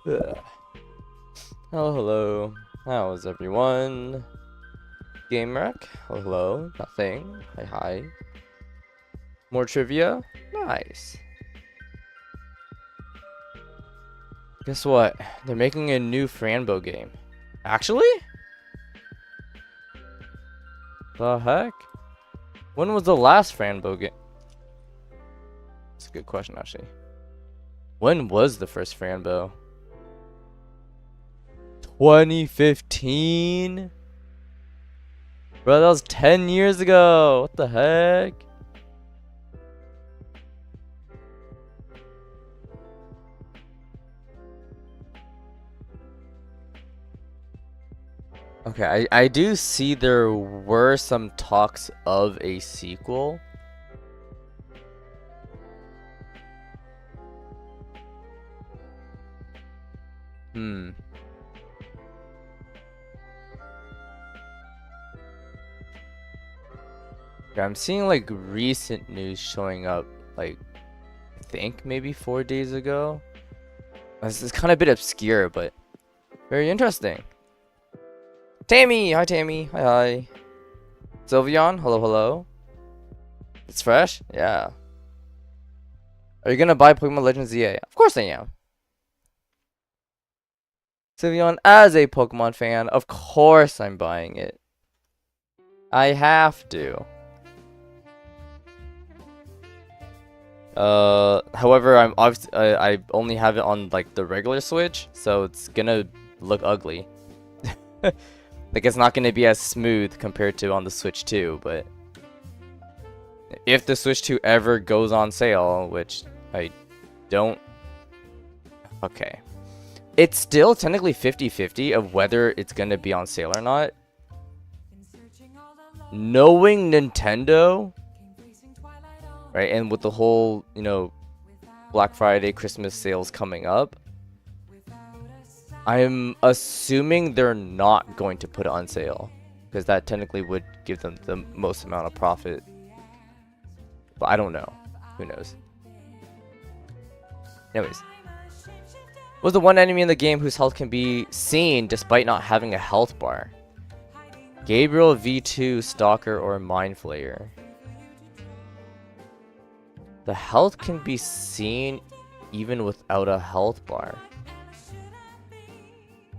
Ugh. Hello, hello. How's everyone? Game wreck? Hello, hello. Nothing. Hi, hi. More trivia? Nice. Guess what? They're making a new Franbo game. Actually? The heck? When was the last Franbo game? That's a good question, actually. When was the first Franbo? 2015? Bro, that was 10 years ago. What the heck? Okay, I do see there were some talks of a sequel. Yeah, I'm seeing like recent news showing up, like, I think maybe 4 days ago. This is kind of a bit obscure, but very interesting. Tammy! Hi, Tammy. Hi, hi. Sylveon? Hello, hello. It's fresh? Yeah. Are you gonna buy Pokemon Legends ZA? Of course I am. Sylveon, as a Pokemon fan, of course I'm buying it. I have to. However, I'm obviously I only have it on like the regular Switch, so it's gonna look ugly. Like it's not gonna be as smooth compared to on the Switch 2, but if the Switch 2 ever goes on sale, which I don't. Okay. It's still technically 50-50 of whether it's gonna be on sale or not. Knowing Nintendo, right, and with the whole, you know, Black Friday, Christmas sales coming up, I'm assuming they're not going to put it on sale, because that technically would give them the most amount of profit. But I don't know. Who knows? Anyways. What's the one enemy in the game whose health can be seen despite not having a health bar? Gabriel, V2, Stalker, or Mind Flayer? The health can be seen even without a health bar.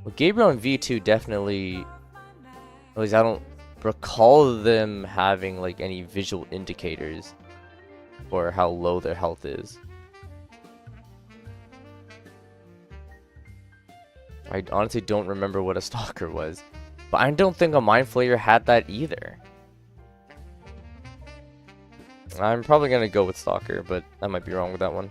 Well, Gabriel and V2 definitely, at least I don't recall them having like any visual indicators for how low their health is. I honestly don't remember what a Stalker was, but I don't think a Mind Flayer had that either. I'm probably gonna go with Stalker, but I might be wrong with that one.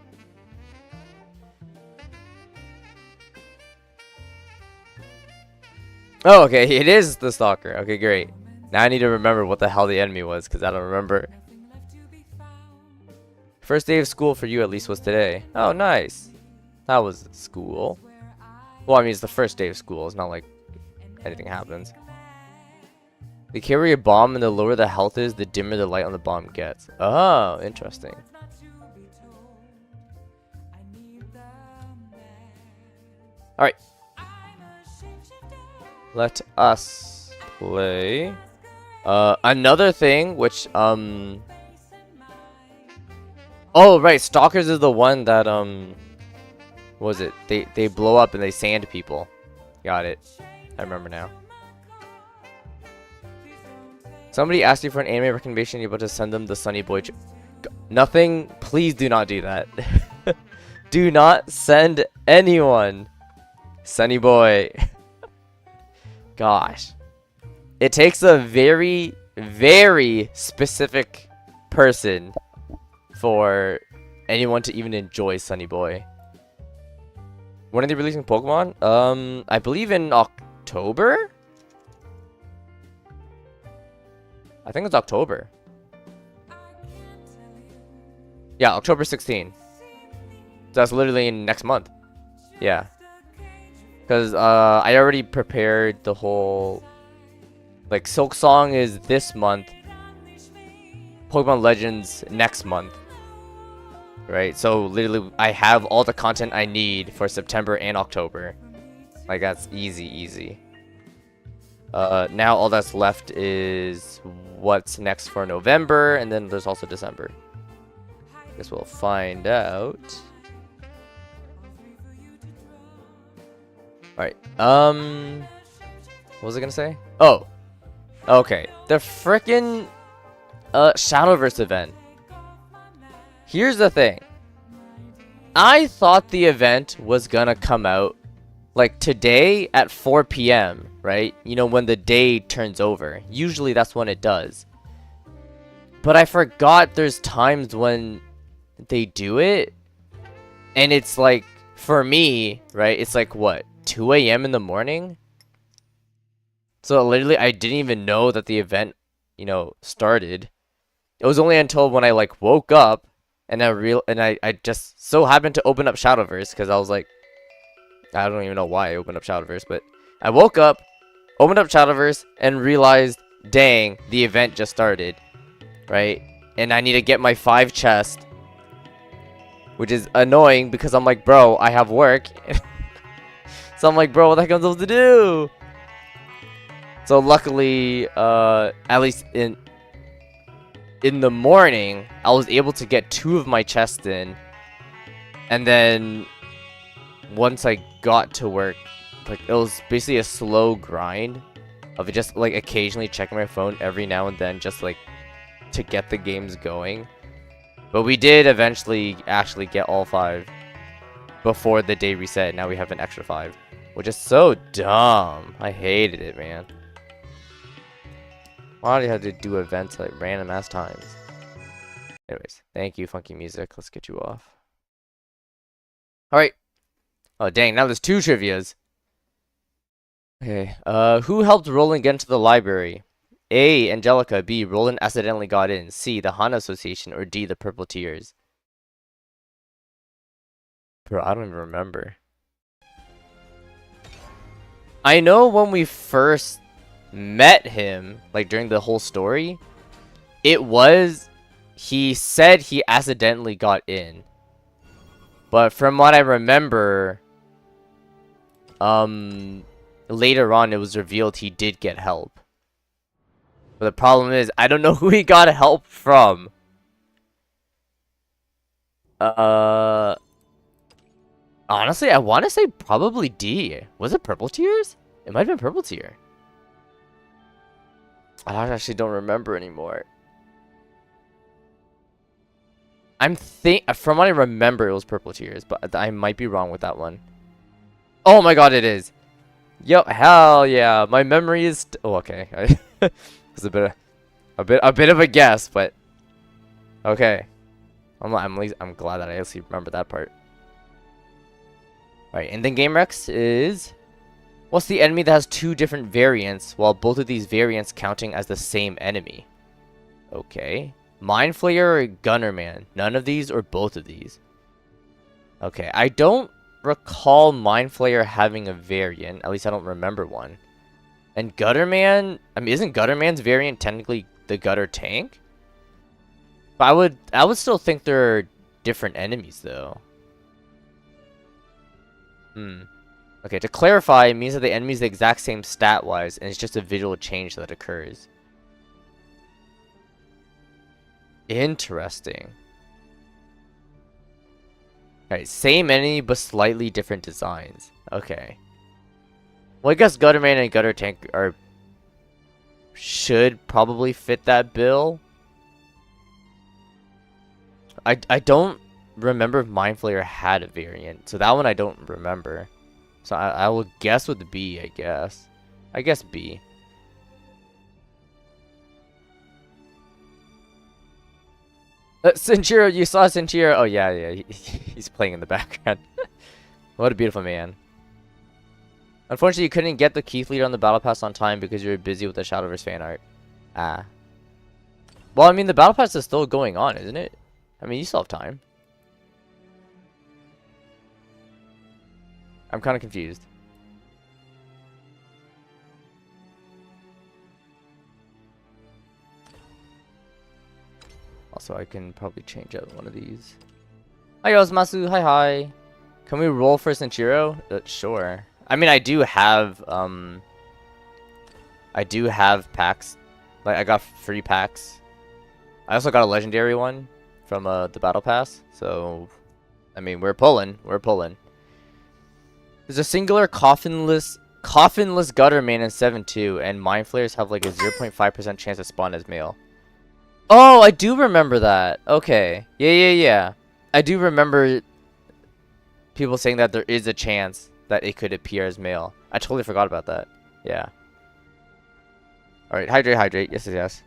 Oh, okay, it is the Stalker. Okay, great. Now I need to remember what the hell the enemy was, because I don't remember. First day of school for you, at least, was today. Oh, nice. That was school. Well, I mean, it's the first day of school. It's not like anything happens. They carry a bomb, and the lower the health is, the dimmer the light on the bomb gets. Oh, interesting. Alright. Let us play. Another thing, which, Oh, right, Stalkers is the one that, what was it? They blow up and they sand people. Got it. I remember now. Somebody asked you for an anime recommendation, you're about to send them the Sunny Boy. Nothing. Please do not do that. Do not send anyone Sunny Boy. Gosh. It takes a very, very specific person for anyone to even enjoy Sunny Boy. When are they releasing Pokemon? I believe in October? I think it's October. Yeah, October 16th. So that's literally next month. Yeah. Because I already prepared the whole... Like, Silk Song is this month. Pokemon Legends next month. right? So literally, I have all the content I need for September and October. Like that's easy. Now all that's left is what's next for November, and then there's also December. Guess we'll find out. Alright, what was I gonna say? Oh, okay. The frickin' Shadowverse event. Here's the thing. I thought the event was gonna come out like today at 4 p.m., right? You know, when the day turns over. Usually that's when it does. But I forgot there's times when they do it. And it's like, for me, right? It's like, what? 2 a.m. in the morning? So literally, I didn't even know that the event, you know, started. It was only until when I like woke up and I just so happened to open up Shadowverse because I was like, I don't even know why I opened up Shadowverse, but I woke up, opened up Shadowverse, and realized, dang, the event just started, right? And I need to get my 5 chest, which is annoying because I'm like, bro, I have work. So I'm like, bro, what the heck am I supposed to do? So luckily, at least in the morning, I was able to get 2 of my chests in. And then once I got to work, like it was basically a slow grind of just like occasionally checking my phone every now and then just like to get the games going. But we did eventually actually get all 5 before the day reset. Now we have an extra 5. Which is so dumb. I hated it, man. Why do you have to do events like random ass times? Anyways, thank you, Funky Music. Let's get you off. Alright. Oh, dang. Now there's 2 trivias. Okay. Who helped Roland get into the library? A. Angelica. B. Roland accidentally got in. C. The Hana Association. Or D. The Purple Tears. Bro, I don't even remember. I know when we first met him, like during the whole story, he said he accidentally got in. But from what I remember, later on it was revealed he did get help. But the problem is, I don't know who he got help from. Honestly, I want to say probably D. Was it Purple Tears? It might have been Purple Tear. I actually don't remember anymore. From what I remember, it was Purple Tears, but I might be wrong with that one. Oh my god, it is. Yo, hell yeah. My memory is oh, okay. It's a bit of a guess, but okay. I'm glad that I actually remember that part. Alright, and then Game Rex is... What's the enemy that has 2 different variants, while both of these variants counting as the same enemy? Okay. Mind Flayer or Gunner Man? None of these or both of these? Okay, I don't recall Mind Flayer having a variant. At least I don't remember one. And Gutter Man... I mean, isn't Gutter Man's variant technically the Gutter Tank? But I would still think they're different enemies, though. Okay, to clarify, it means that the enemy is the exact same stat-wise, and it's just a visual change that occurs. Interesting. Alright, same enemy, but slightly different designs. Okay. Well, I guess Gutterman and Gutter Tank should probably fit that bill. I don't remember if Mind Flayer had a variant, so that one I don't remember. So I will guess with B, I guess. I guess B. Sinchiro, you saw Sinchiro. Oh yeah, he's playing in the background. What a beautiful man. Unfortunately, you couldn't get the Keith leader on the battle pass on time because you were busy with the Shadowverse fan art. Ah. Well, I mean, the battle pass is still going on, isn't it? I mean, you still have time. I'm kind of confused. Also, I can probably change out one of these. Hi, Yosmasu. Hi, hi. Can we roll for Senchiro? Sure. I mean, I do have packs. Like, I got free packs. I also got a legendary one from the battle pass. So, I mean, we're pulling. We're pulling. There's a singular coffinless gutter man in 7-2, and mind flayers have like a 0.5% chance to spawn as male. Oh, I do remember that. Okay. Yeah. I do remember people saying that there is a chance that it could appear as male. I totally forgot about that. Yeah. Alright, hydrate. Yes.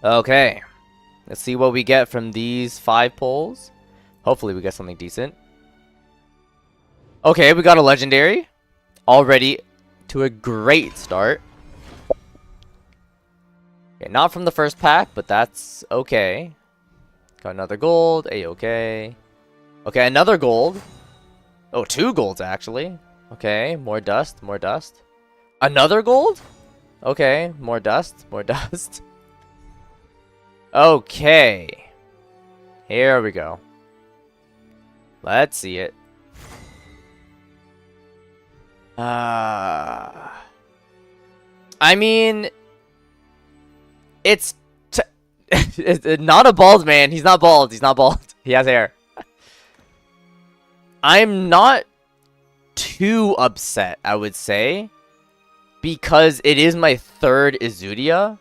Okay. Let's see what we get from these 5 pulls. Hopefully we get something decent. Okay, we got a legendary. Already to a great start. Okay, not from the first pack, but that's okay. Got another gold. A-okay. Okay, another gold. Oh, 2 golds actually. Okay, more dust. Another gold? Okay, more dust. Okay. Here we go. Let's see it. I mean, it's not a bald man. He's not bald. He has hair. I'm not too upset, I would say, because it is my 3rd Izudia,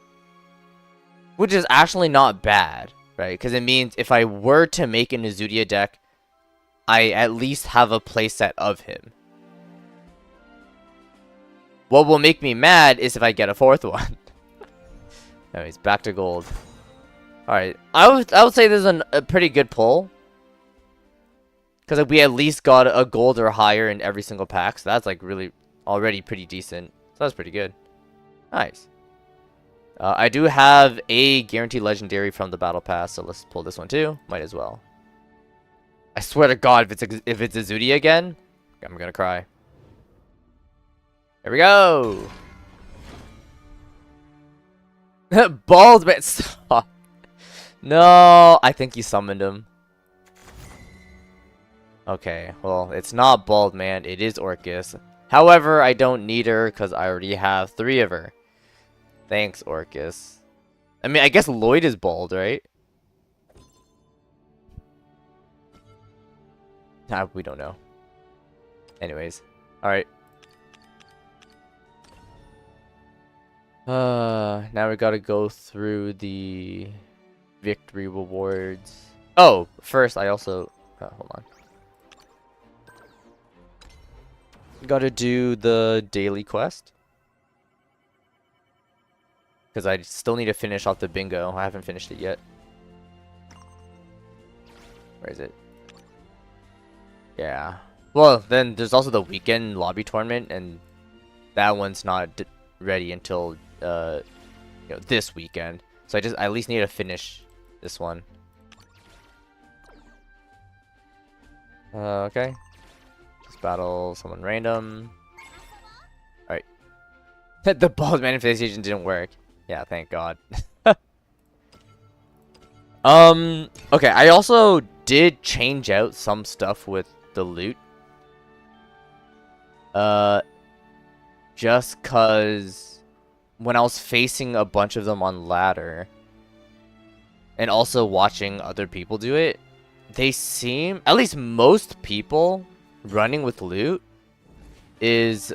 which is actually not bad, right? Because it means if I were to make an Izudia deck, I at least have a playset of him. What will make me mad is if I get a 4th one. Anyways, back to gold. Alright, I would say this is a pretty good pull. Because we at least got a gold or higher in every single pack. So that's like really already pretty decent. So that's pretty good. Nice. I do have a guaranteed legendary from the battle pass. So let's pull this one too. Might as well. I swear to God, if it's a Zudia again, I'm gonna cry. Here we go. Bald man. Stop. No, I think you summoned him. Okay, well, it's not Bald Man, it is Orcus. However, I don't need her because I already have 3 of her. Thanks, Orcus. I mean, I guess Lloyd is bald, right? Nah, we don't know. Anyways, alright. Now we gotta go through the victory rewards. Oh, first I also... hold on. Gotta do the daily quest. Because I still need to finish off the bingo. I haven't finished it yet. Where is it? Yeah. Well, then there's also the weekend lobby tournament, and that one's not ready until this weekend. So I at least need to finish this one. Okay. Just battle someone random. Alright. The bald manifestation didn't work. Yeah, thank God. Okay, I also did change out some stuff with the loot. Just cause when I was facing a bunch of them on ladder and also watching other people do it, they seem, at least most people running with loot is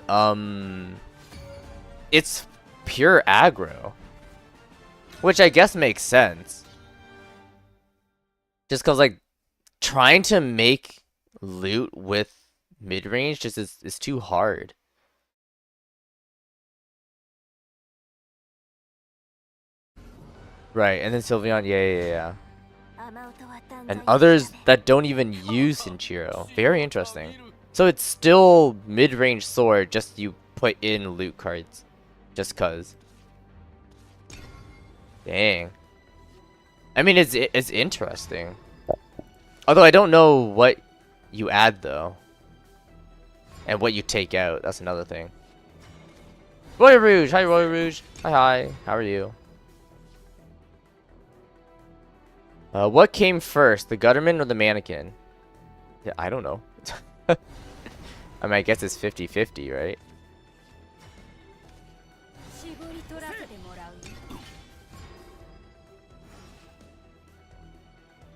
it's pure aggro, which I guess makes sense. Just cause like trying to make loot with mid-range just is too hard. Right, and then Sylveon, yeah. And others that don't even use Sinchiro. Very interesting. So it's still mid-range sword, just you put in loot cards. Just cause. Dang. I mean, it's interesting. Although I don't know what you add, though. And what you take out, that's another thing. Roy Rouge! Hi, Roy Rouge! Hi. How are you? What came first, the Gutterman or the mannequin? Yeah, I don't know. I mean, I guess it's 50-50, right?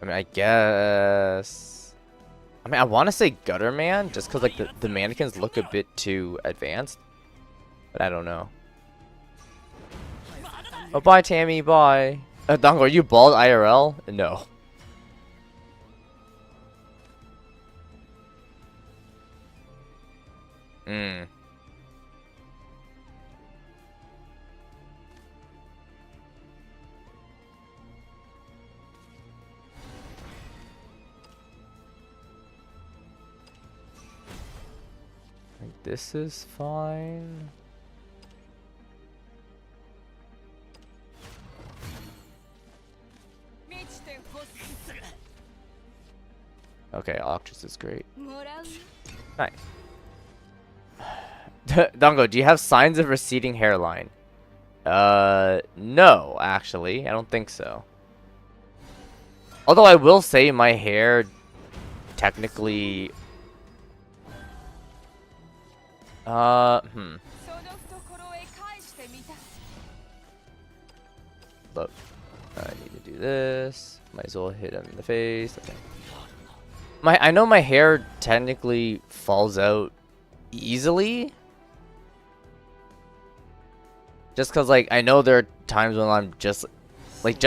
I mean, I guess... I mean, I want to say Gutterman, just because, like, the mannequins look a bit too advanced. But I don't know. Oh, bye, Tammy, bye. Dango, are you bald IRL? No. This is fine. Okay, Octus is great. Nice. Dango, do you have signs of receding hairline? No, actually. I don't think so. Although I will say my hair technically... Look, I need to do this. Might as well hit him in the face. Okay. I know my hair technically falls out easily. Just cause like I know there are times when I'm just like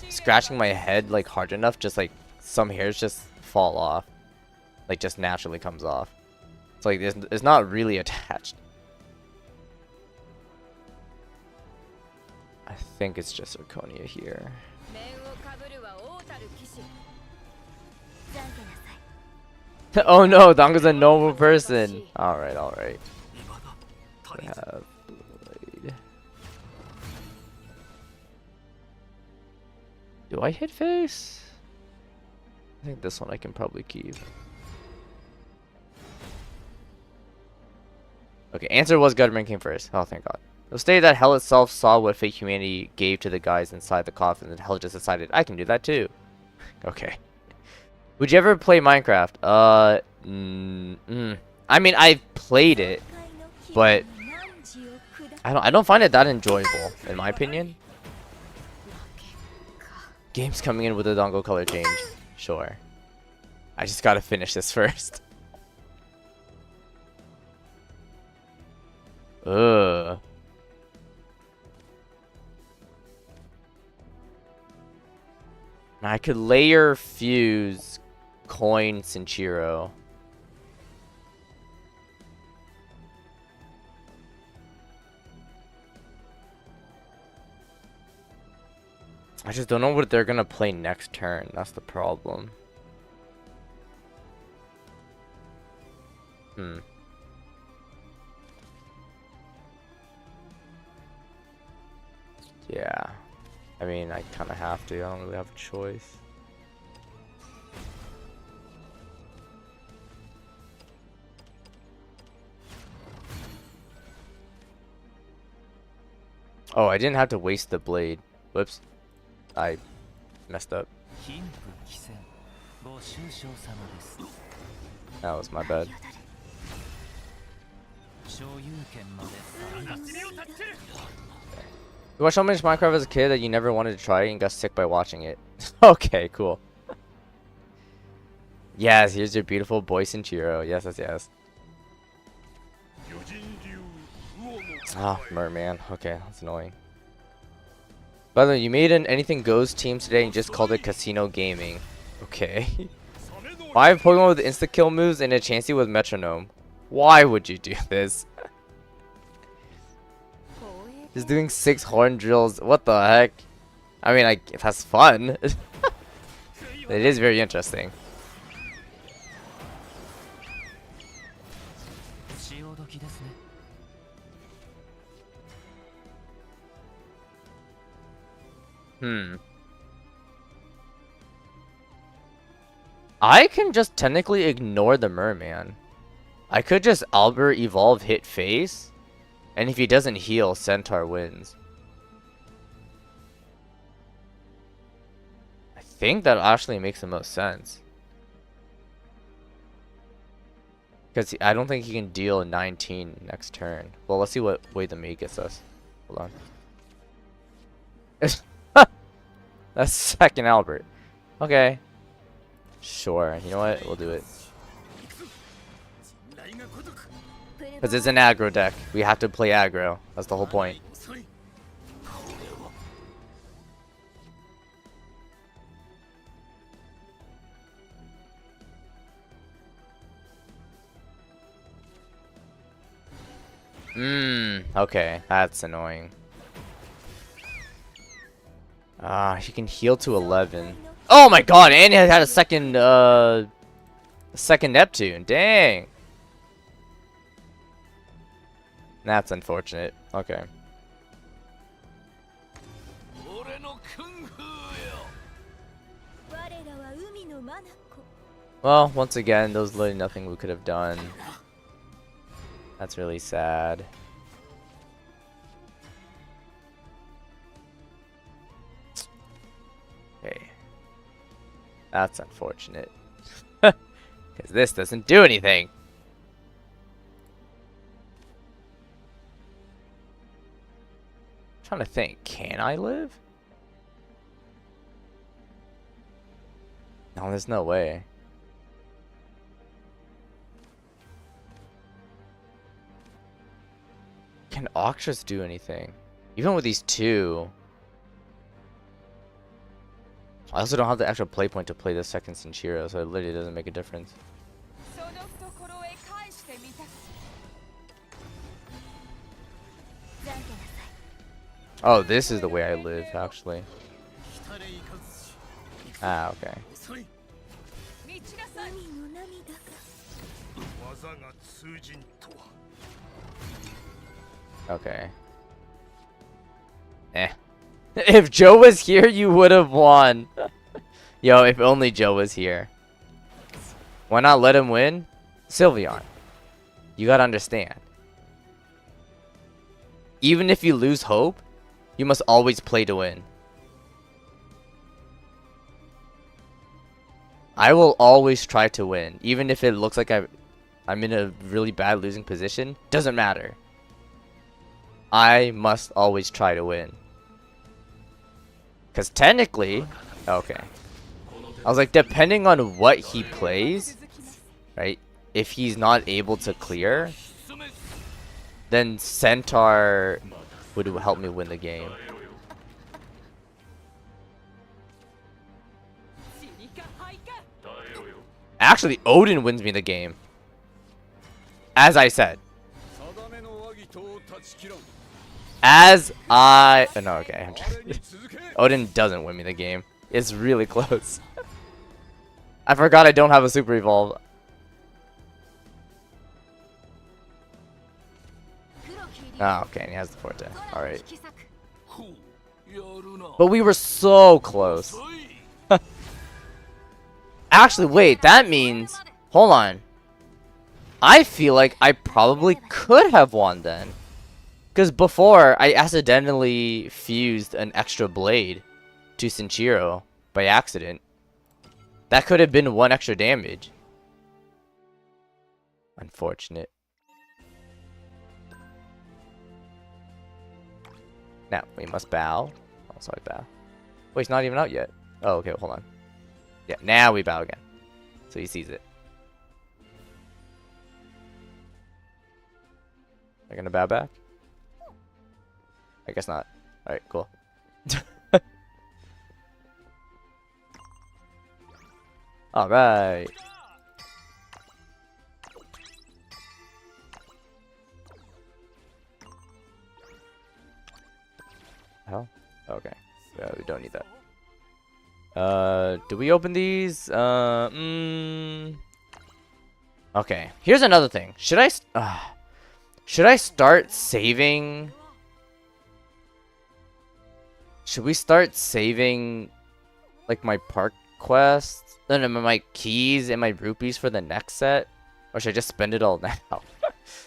scratching my head like hard enough, just like some hairs just fall off. Like just naturally comes off. It's like it's not really attached. I think it's just zirconia here. Oh no, Dango's a normal person. Alright, alright. We have blade. Do I hit face? I think this one I can probably keep. Okay, answer was Gutterman came first. Oh, thank God. It was stated that Hell itself saw what fake humanity gave to the guys inside the coffin, and Hell just decided, I can do that too. Okay. Would you ever play Minecraft? I mean, I've played it, but I don't find it that enjoyable, in my opinion. Game's coming in with a dongle color change. Sure. I just gotta finish this first. Ugh. I could layer fuse coin Sinchiro. I just don't know what they're gonna play next turn. That's the problem. Yeah. I mean, I kind of have to. I don't really have a choice. Oh, I didn't have to waste the blade. Whoops. I messed up. That was my bad. You watched so much Minecraft as a kid that you never wanted to try and got sick by watching it. Okay, cool. Yes, here's your beautiful boy Sinchiro. Yes, yes, yes. Ah, Merman. Okay, that's annoying. By the way, you made an Anything Goes team today and just called it Casino Gaming. Okay. 5 Pokemon with insta-kill moves and a Chansey with Metronome. Why would you do this? Just doing 6 horn drills. What the heck? I mean, that's fun. It is very interesting. I can just technically ignore the merman. I could just Albert evolve hit face, and if he doesn't heal, Centaur wins. I think that actually makes the most sense. Because I don't think he can deal 19 next turn. Well, let's see what way the Mei gets us. Hold on. That's second Albert. Okay. Sure. You know what? We'll do it. Because it's an aggro deck. We have to play aggro. That's the whole point. Okay. That's annoying. He can heal to 11. Oh my god, and he had a second Neptune. Dang. That's unfortunate. Okay. Well, once again, there's literally nothing we could have done. That's really sad. Okay. That's unfortunate. Because this doesn't do anything. I'm trying to think. Can I live? No, there's no way. Can Octrus do anything? Even with these two. I also don't have the extra play point to play the second Sinchiro, so it literally doesn't make a difference. Oh, this is the way I live, actually. Ah, okay. Okay. Eh. If Joe was here, you would have won. Yo, if only Joe was here. Why not let him win? Sylveon. You gotta understand. Even if you lose hope, you must always play to win. I will always try to win. Even if it looks like I'm in a really bad losing position. Doesn't matter. I must always try to win. Because technically... Okay. I was like, depending on what he plays, right? If he's not able to clear, then Centaur would help me win the game. Actually, Odin wins me the game. As I said. Oh, no, okay. Odin doesn't win me the game. It's really close. I forgot I don't have a Super Evolve. Oh, okay, and he has the Forte. Alright. But we were so close. Actually, wait, that means... Hold on. I feel like I probably could have won then. Because before, I accidentally fused an extra blade to Sinchiro by accident. That could have been 1 extra damage. Unfortunate. Now, we must bow. Oh, sorry, bow. Wait, it's not even out yet. Oh, okay, hold on. Yeah, now we bow again. So he sees it. Are you gonna bow back? I guess not. Alright, cool. Alright. Hell? Okay. We don't need that. Do we open these? Okay. Here's another thing. Should I start saving? Should we start saving, like, my park quests? No, my keys and my rupees for the next set? Or should I just spend it all now?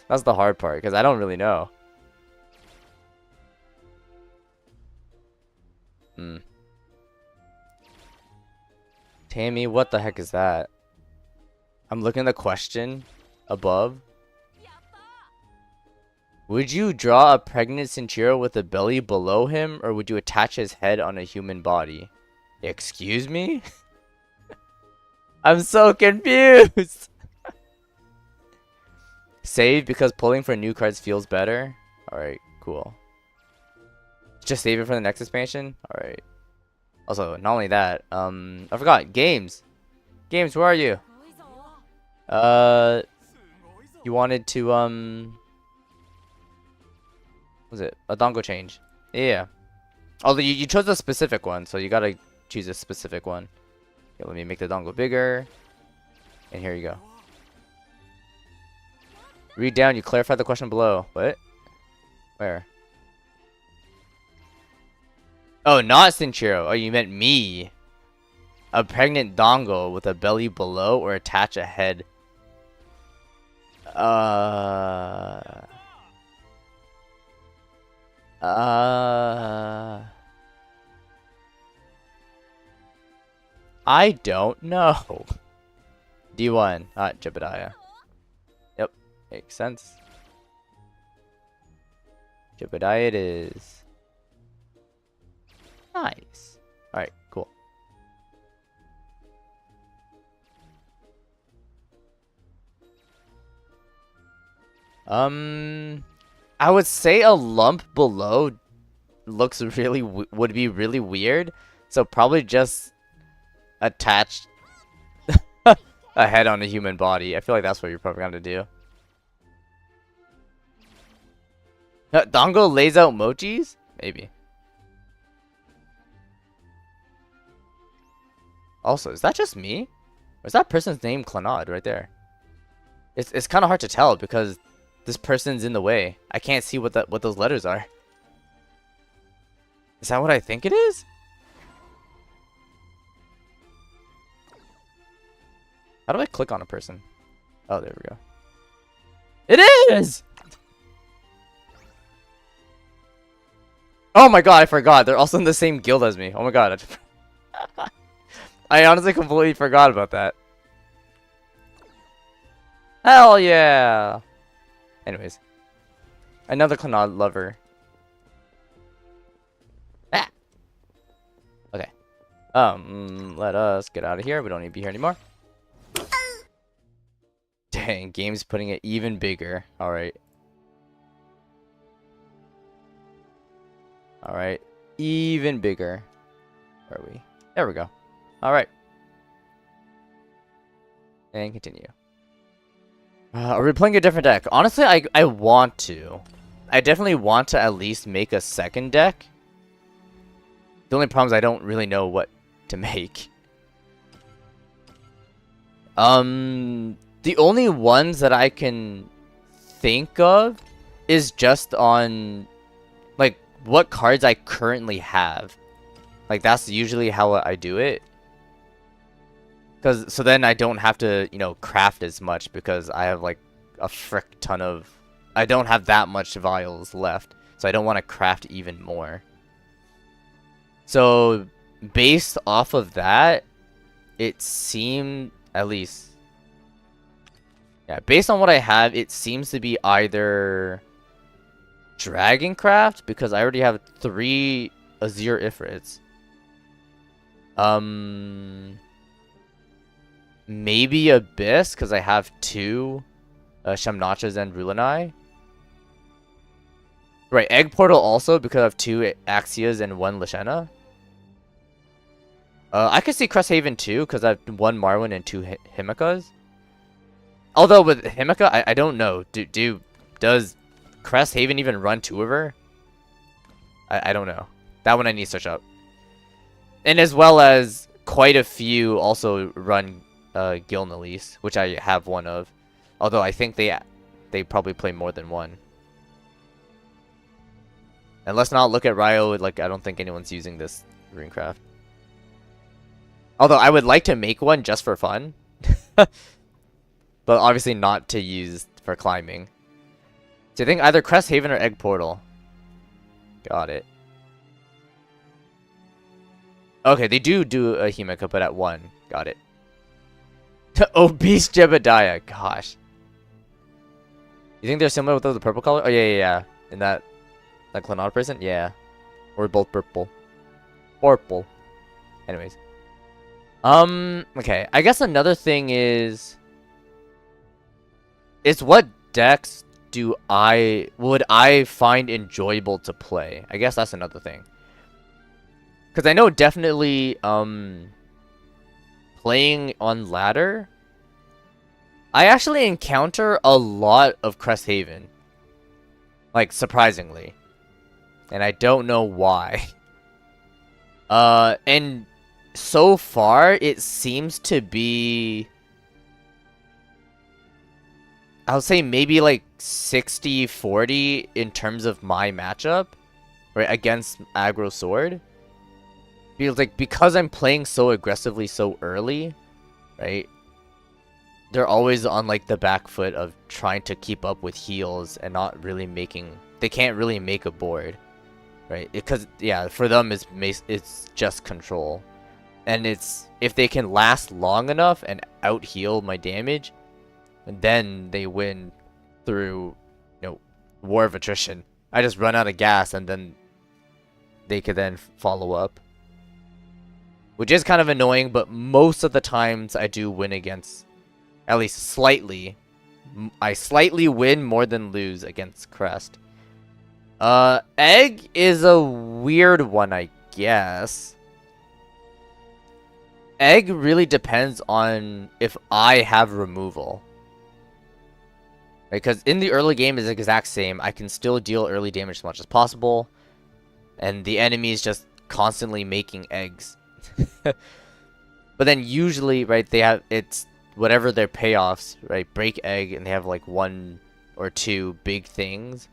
That's the hard part, because I don't really know. Tammy, what the heck is that? I'm looking at the question above. Would you draw a pregnant Cinchiro with a belly below him, or would you attach his head on a human body? Excuse me? I'm so confused! Save because pulling for new cards feels better? Alright, cool. Just save it for the next expansion? Alright. Also, not only that, I forgot, games! Games, where are you? You wanted to, was it a dango change? Yeah. Although you chose a specific one, so you gotta choose a specific one. Okay, let me make the dango bigger. And here you go. Read down, you clarify the question below. What? Where? Oh, not Cinchiro. Oh, you meant me. A pregnant dango with a belly below or attach a head. I don't know. D1. Jebediah. Yep. Makes sense. Jebediah it is. Nice. Alright, cool. I would say a lump below looks really would be really weird, so probably just attach a head on a human body. I feel like that's what you're probably gonna do. Dango lays out mochis? Maybe. Also, is that just me? Or is that person's name Clannad right there? It's kind of hard to tell because this person's in the way. I can't see what those letters are. Is that what I think it is? How do I click on a person? Oh, there we go. It is! Oh my god, I forgot. They're also in the same guild as me. Oh my god. I honestly completely forgot about that. Hell yeah! Anyways. Another Clannad lover. Ah! Okay. Let us get out of here. We don't need to be here anymore. Dang, game's putting it even bigger. Alright. Alright. Even bigger. Where are we? There we go. Alright. And continue. Are we playing a different deck? Honestly, I want to. I definitely want to at least make a second deck. The only problem is I don't really know what to make. The only ones that I can think of is just on, like, what cards I currently have. Like, that's usually how I do it. So then I don't have to, you know, craft as much because I have, like, a frick ton of... I don't have that much vials left. So I don't want to craft even more. So, based off of that, it seemed, at least... Yeah, based on what I have, it seems to be either Dragoncraft, because I already have 3 Azure Ifrits. Maybe Abyss, because I have 2 Shamnachas and Rulanai. Right, Egg Portal also, because I have 2 Axias and 1 Lashena. I could see Cresthaven too, because I have 1 Marwyn and 2 Himikas. Although with Himika, I don't know. Does Cresthaven even run 2 of her? I don't know. That one I need to search up. And as well as quite a few also run Gilnelis, which I have 1 of. Although I think they probably play more than 1. And let's not look at Ryo, like I don't think anyone's using this Runecraft. Although I would like to make one just for fun. but obviously not to use for climbing. So I think either Crest Haven or Egg Portal. Got it. Okay, they do a Himeka, but at 1. Got it. Obese Jebediah. Gosh. You think they're similar with the purple color? Oh, yeah. In that Clannad person? Yeah. Or both purple. Purple. Anyways. Okay. I guess another thing is what decks would I find enjoyable to play? I guess that's another thing. Because I know definitely, playing on ladder, I actually encounter a lot of Crest Haven. Like, surprisingly. And I don't know why. And so far, it seems to be, I would say maybe like 60-40 in terms of my matchup, right, against aggro sword. Because I'm playing so aggressively so early, right, they're always on like the back foot of trying to keep up with heals and not really they can't really make a board, right? Because yeah, for them it's just control, and if they can last long enough and out heal my damage, then they win through, war of attrition. I just run out of gas and then they could then follow up. Which is kind of annoying, but most of the times I do win against, at least slightly. I slightly win more than lose against Crest. Egg is a weird one, I guess. Egg really depends on if I have removal. Because in the early game is the exact same. I can still deal early damage as much as possible. And the enemy is just constantly making eggs. But then usually, right, it's whatever their payoffs, right, break egg, and they have like 1 or 2 big things,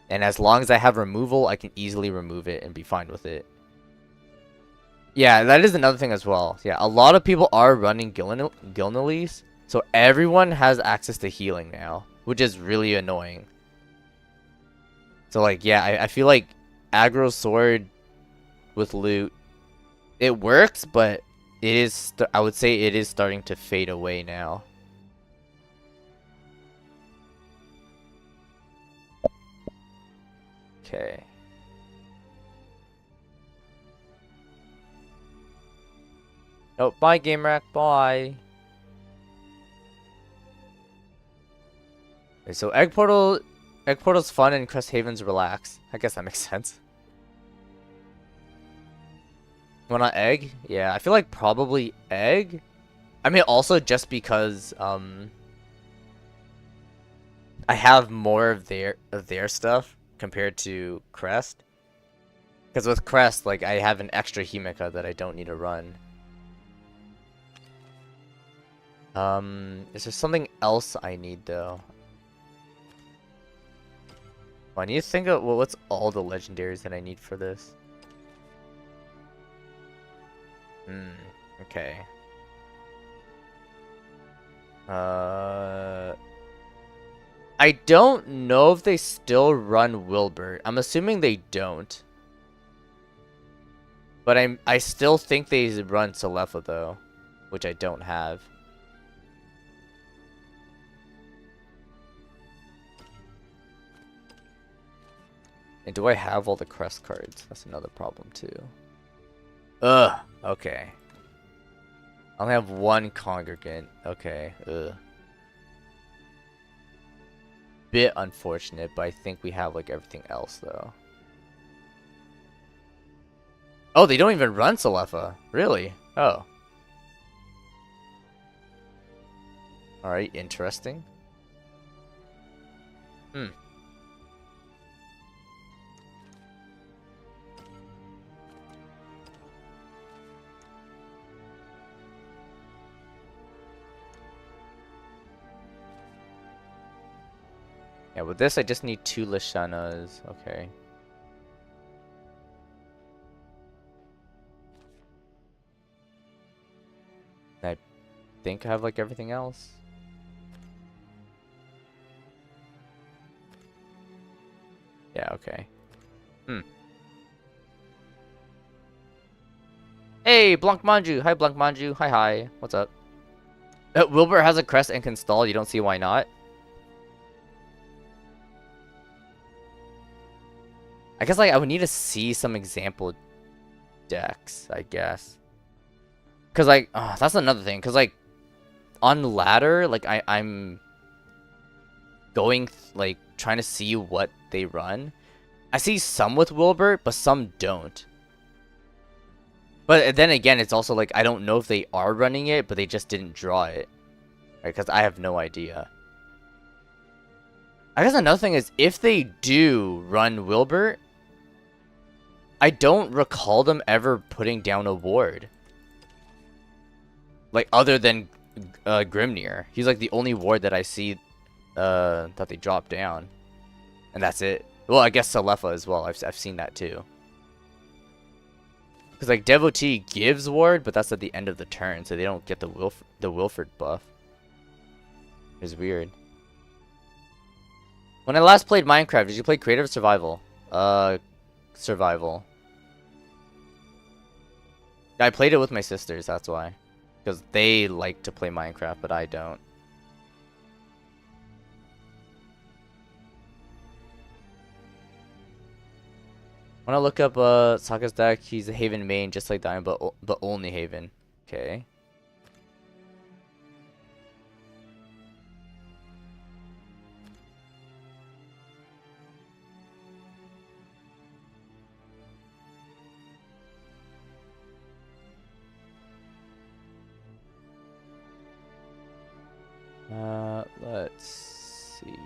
and as long as I have removal, I can easily remove it and be fine with it. Yeah, that is another thing as well. Yeah, a lot of people are running Gilnelis, so everyone has access to healing now, which is really annoying. So like, yeah, I feel like aggro sword with loot, it works, but it is, I would say it is starting to fade away now. Okay. Oh, bye Game Rack, bye. Okay, so Egg Portal's fun and Crest Haven's relax. I guess that makes sense. Why not Egg? Yeah, I feel like probably Egg. I mean, also just because I have more of their stuff compared to Crest. Because with Crest, like, I have an extra Himeka that I don't need to run. Is there something else I need though? Well, I need to think of what's all the legendaries that I need for this. Okay. I don't know if they still run Wilbert. I'm assuming they don't. But I still think they run Celefa though, which I don't have. And do I have all the Crest cards? That's another problem too. Ugh. Okay. I only have 1 Congregant. Okay. Ugh. Bit unfortunate, but I think we have like everything else though. Oh, they don't even run Celefa. Really? Oh. Alright, interesting. Yeah, with this I just need 2 Lishanas. Okay. I think I have like everything else. Yeah, okay. Hey, Blanc Manju. Hi, Blanc Manju. Hi, hi. What's up? Wilbur has a crest and can stall. You don't see why not? I guess like I would need to see some example decks, I guess. Cause like that's another thing. Cause like on ladder, like I'm going like trying to see what they run. I see some with Wilbur, but some don't. But then again, it's also like I don't know if they are running it, but they just didn't draw it, right? Because I have no idea. I guess another thing is if they do run Wilbur, I don't recall them ever putting down a ward. Like other than Grimnir, he's like the only ward that I see that they drop down, and that's it. Well, I guess Selefa as well. I've seen that too. Because like Devotee gives ward, but that's at the end of the turn, so they don't get the Wilford buff. It's weird. When I last played Minecraft, did you play creative or survival? Survival. I played it with my sisters, that's why. Because they like to play Minecraft, but I don't. When I look up Sokka's deck, he's a Haven main, just like Diamond, but only Haven. Okay. Let's see.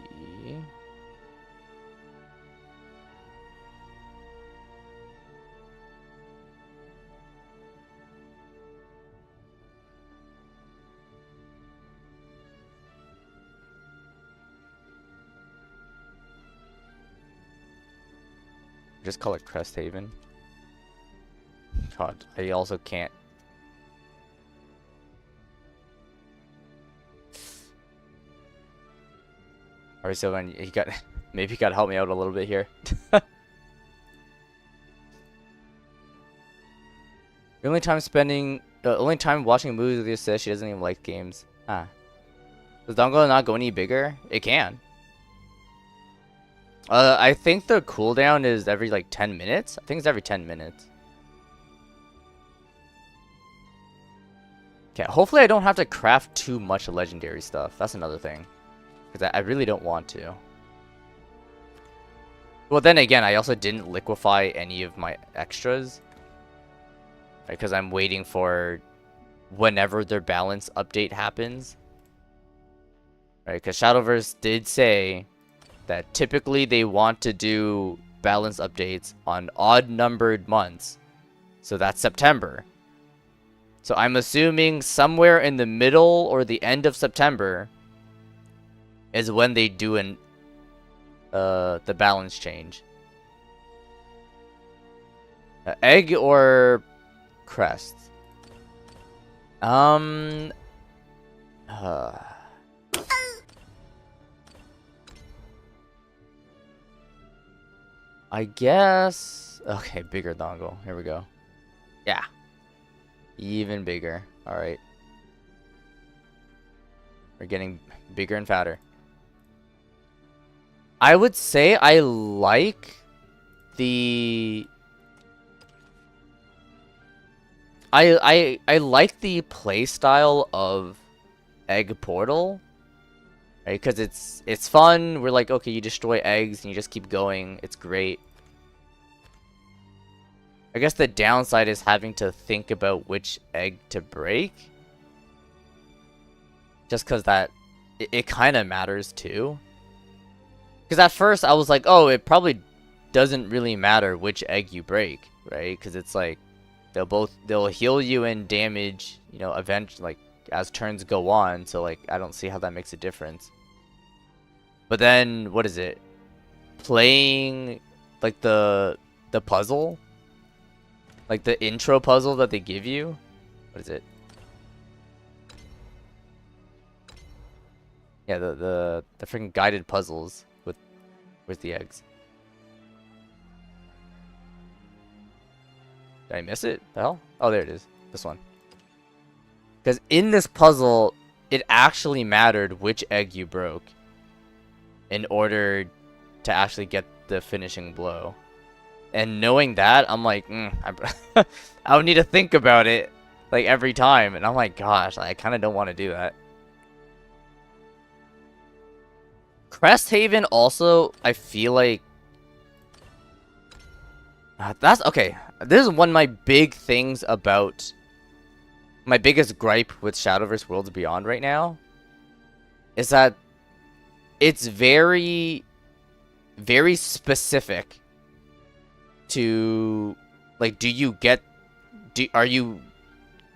Just call it Crest Haven. God, I also can't. Alright, Sylvan, you got maybe you gotta help me out a little bit here. The only time watching movies with your sis, she doesn't even like games. Ah. Does dango not go any bigger? It can. I think the cooldown is every like 10 minutes. I think it's every 10 minutes. Okay, hopefully I don't have to craft too much legendary stuff. That's another thing. Because I really don't want to. Well, then again, I also didn't liquefy any of my extras. Right, because I'm waiting for whenever their balance update happens. Right, because Shadowverse did say that typically they want to do balance updates on odd-numbered months. So that's September. So I'm assuming somewhere in the middle or the end of September is when they do the balance change. Egg or crest? I guess. Okay, bigger dongle. Here we go. Yeah. Even bigger. Alright. We're getting bigger and fatter. I would say I like the... I like the playstyle of Egg Portal. Right? Because it's fun. We're like, okay, you destroy eggs and you just keep going. It's great. I guess the downside is having to think about which egg to break. Just because that... It kind of matters too. Because at first I was like, oh, it probably doesn't really matter which egg you break, right? Because it's like they'll heal you and damage, you know, eventually, like as turns go on. So like I don't see how that makes a difference. But then what is it? Playing like the puzzle, like the intro puzzle that they give you. What is it? Yeah, the freaking guided puzzles with the eggs. Did I miss it? The hell? Oh, there it is. This one. Because in this puzzle, it actually mattered which egg you broke in order to actually get the finishing blow. And knowing that, I'm like, I would need to think about it like every time. And I'm like, gosh, I kind of don't want to do that. Cresthaven also, I feel like that's okay. This is one of my big things about my biggest gripe with Shadowverse Worlds Beyond right now is that it's very, very specific to like, are you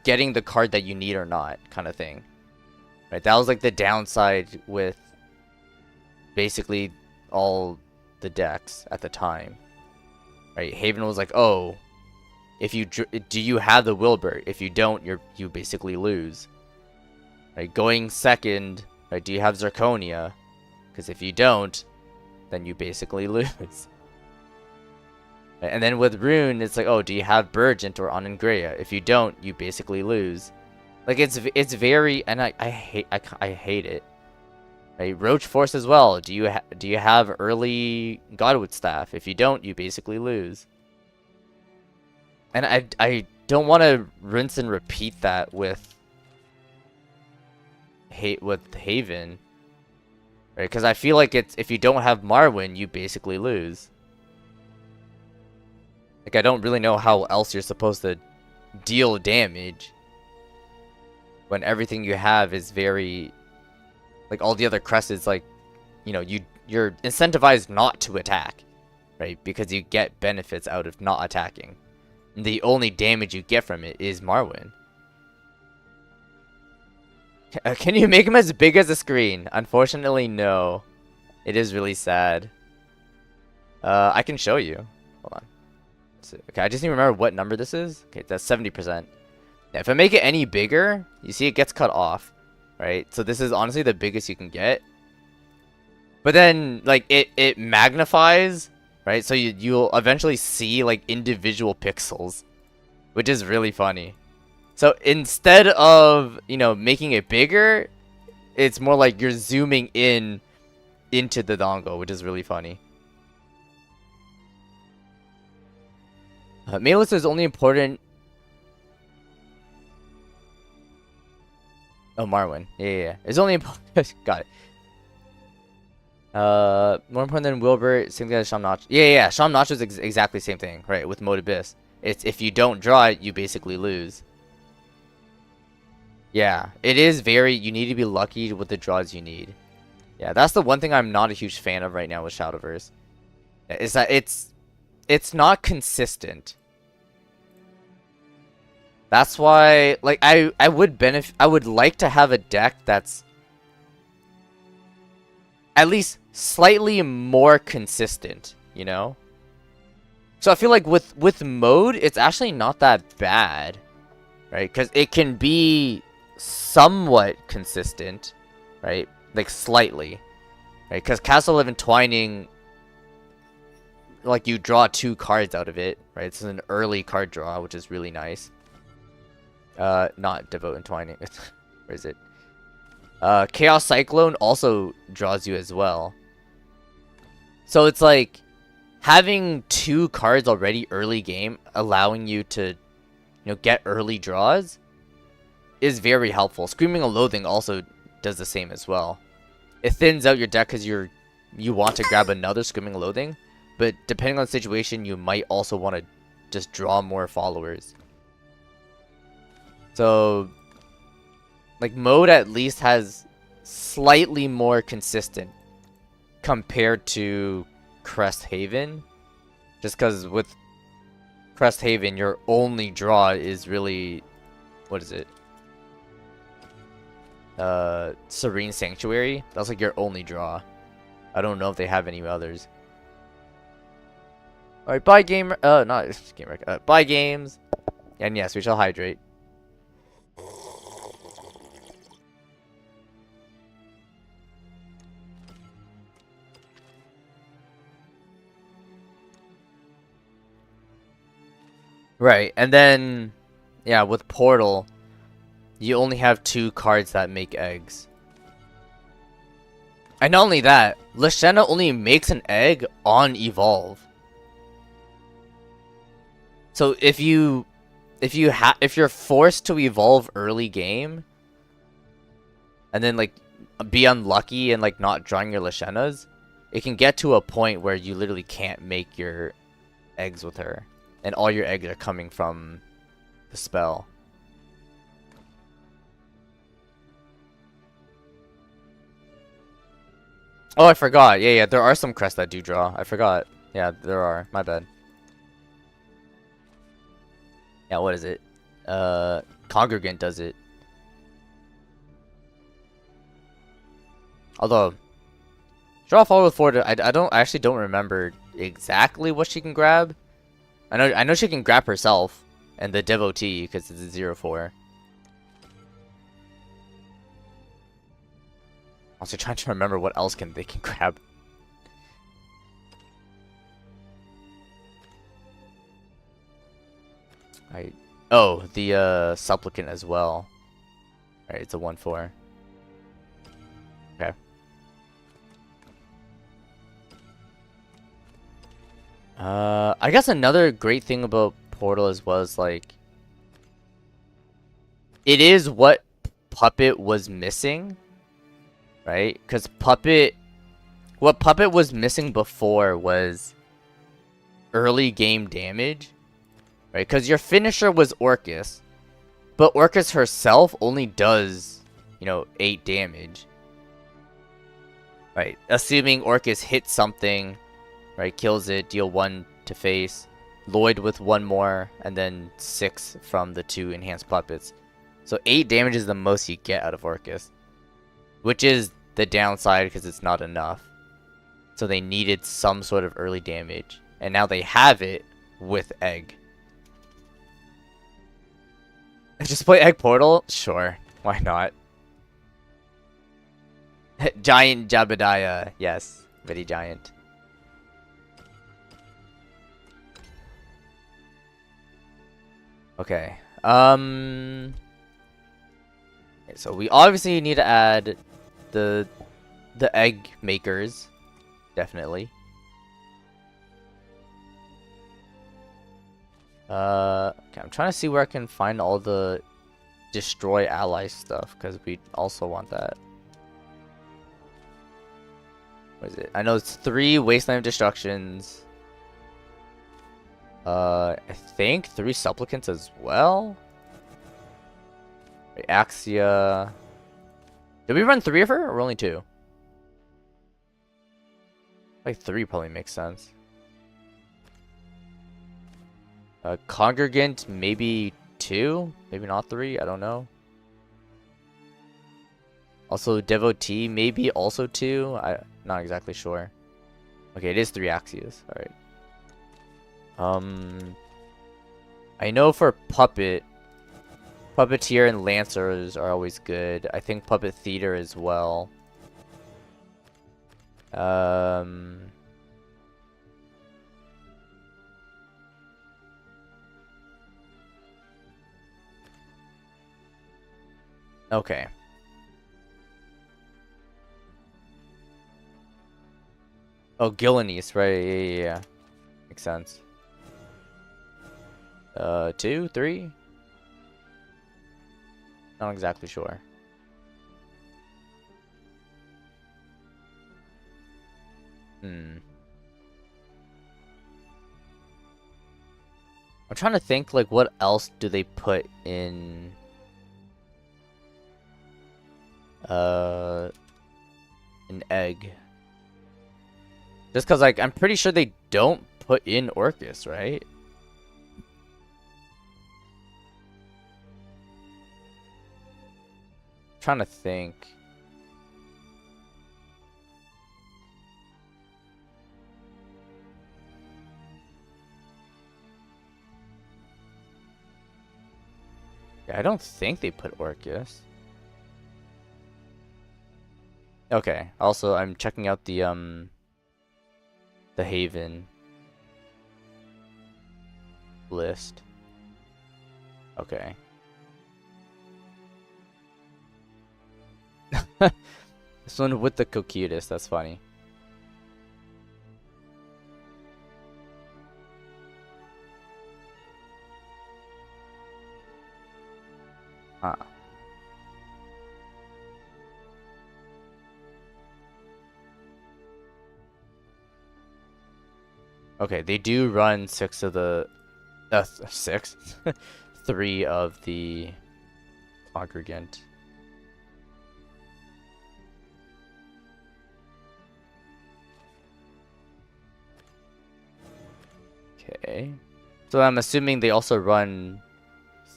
getting the card that you need or not, kind of thing, right? That was like the downside with basically all the decks at the time, right? Haven was like, oh, if you do you have the Wilbur? If you don't, you basically lose. Right, going second, right? Do you have Zirconia? Because if you don't, then you basically lose. Right, and then with Rune, it's like, oh, do you have Burgent or Onangrea? If you don't, you basically lose. Like it's very, and I hate it. Right, Roach Force as well. Do you have early Godwood Staff? If you don't, you basically lose. And I don't want to rinse and repeat that with Haven, right? Because I feel like it's, if you don't have Marwyn, you basically lose. Like, I don't really know how else you're supposed to deal damage when everything you have is very, like, all the other crests, like, you know, you're incentivized not to attack, right? Because you get benefits out of not attacking. The only damage you get from it is Marwyn. Can you make him as big as the screen? Unfortunately, no. It is really sad. I can show you. Hold on. Okay, I just need to remember what number this is. Okay, that's 70%. Yeah, if I make it any bigger, you see it gets cut off, right? So this is honestly the biggest you can get. But then, like, it magnifies, right? So you'll eventually see, like, individual pixels, which is really funny. So instead of, you know, making it bigger, it's more like you're zooming in into the dango, which is really funny. Melee is only important. Oh, Marwyn. Yeah. It's only important. Got it. More important than Wilbur, same thing as Sham Notch. Yeah. Sham Notch is exactly the same thing, right? With Mode Abyss. It's if you don't draw it, you basically lose. Yeah, it is very, you need to be lucky with the draws you need. Yeah, that's the one thing I'm not a huge fan of right now with Shadowverse. Is that it's not consistent. That's why, like, I would like to have a deck that's at least slightly more consistent, you know? So I feel like with mode, it's actually not that bad, right? Because it can be somewhat consistent, right? Like, slightly, right? Because Castle of Entwining, like, you draw 2 cards out of it, right? It's an early card draw, which is really nice. Not Devote Entwining. Where is it? Chaos Cyclone also draws you as well. So it's like having 2 cards already early game, allowing you to, you know, get early draws, is very helpful. Screaming of Loathing also does the same as well. It thins out your deck because you want to grab another Screaming of Loathing, but depending on the situation, you might also want to just draw more followers. So, like, mode at least has slightly more consistent compared to Cresthaven. Just because with Cresthaven, your only draw is really, what is it? Serene Sanctuary. That's like your only draw. I don't know if they have any others. Alright, bye game. Not game. Bye games. And yes, we shall hydrate. Right, and then yeah, with Portal, you only have 2 cards that make eggs. And not only that, Lashana only makes an egg on evolve. So if you're forced to evolve early game, and then like be unlucky and like not drawing your Lashanas, it can get to a point where you literally can't make your eggs with her, and all your eggs are coming from the spell. Oh, I forgot. Yeah, there are some crests that do draw. I forgot. Yeah, there are. My bad. Yeah, what is it? Congregant does it. Although, draw follow forward. I actually don't remember exactly what she can grab. I know she can grab herself and the devotee because it's a 0/4. Also trying to remember what else they can grab. Oh, the supplicant as well. Alright, it's a 1/4. Okay. I guess another great thing about Portal as well is like it is what Puppet was missing, right? Because what Puppet was missing before was early game damage, right? Because your finisher was Orcus, but Orcus herself only does, 8 damage, right? Assuming Orcus hits something, right, kills it, deal 1 to face, Lloyd with 1 more, and then 6 from the 2 enhanced puppets. So 8 damage is the most you get out of Orcus, which is the downside because it's not enough. So they needed some sort of early damage, and now they have it with Egg. Just play Egg Portal? Sure, why not? Giant Jabediah, yes, very giant. Okay. So we obviously need to add the egg makers, definitely. Okay, I'm trying to see where I can find all the destroy ally stuff because we also want that. What is it? I know it's 3 Wasteland Destructions. I think 3 Supplicants as well. Axia. Did we run 3 of her or only 2? Like 3 probably makes sense. Congregant maybe 2, maybe not 3. I don't know. Also Devotee maybe also 2. I'm not exactly sure. Okay, it is 3 Axias. All right. I know for Puppeteer and Lancers are always good. I think Puppet Theater as well. Okay. Oh, Gillenese, right? Yeah. Makes sense. 2, 3? Not exactly sure. I'm trying to think, like, what else do they put in... an egg. Just because, like, I'm pretty sure they don't put in Orcus, right? Trying to think. Yeah, I don't think they put Orcus. Okay. Also, I'm checking out the Haven list. Okay. This one with the Cocytus, that's funny. Huh. Okay, they do run 6 of the... 6? 3 of the congregant. Okay. So I'm assuming they also run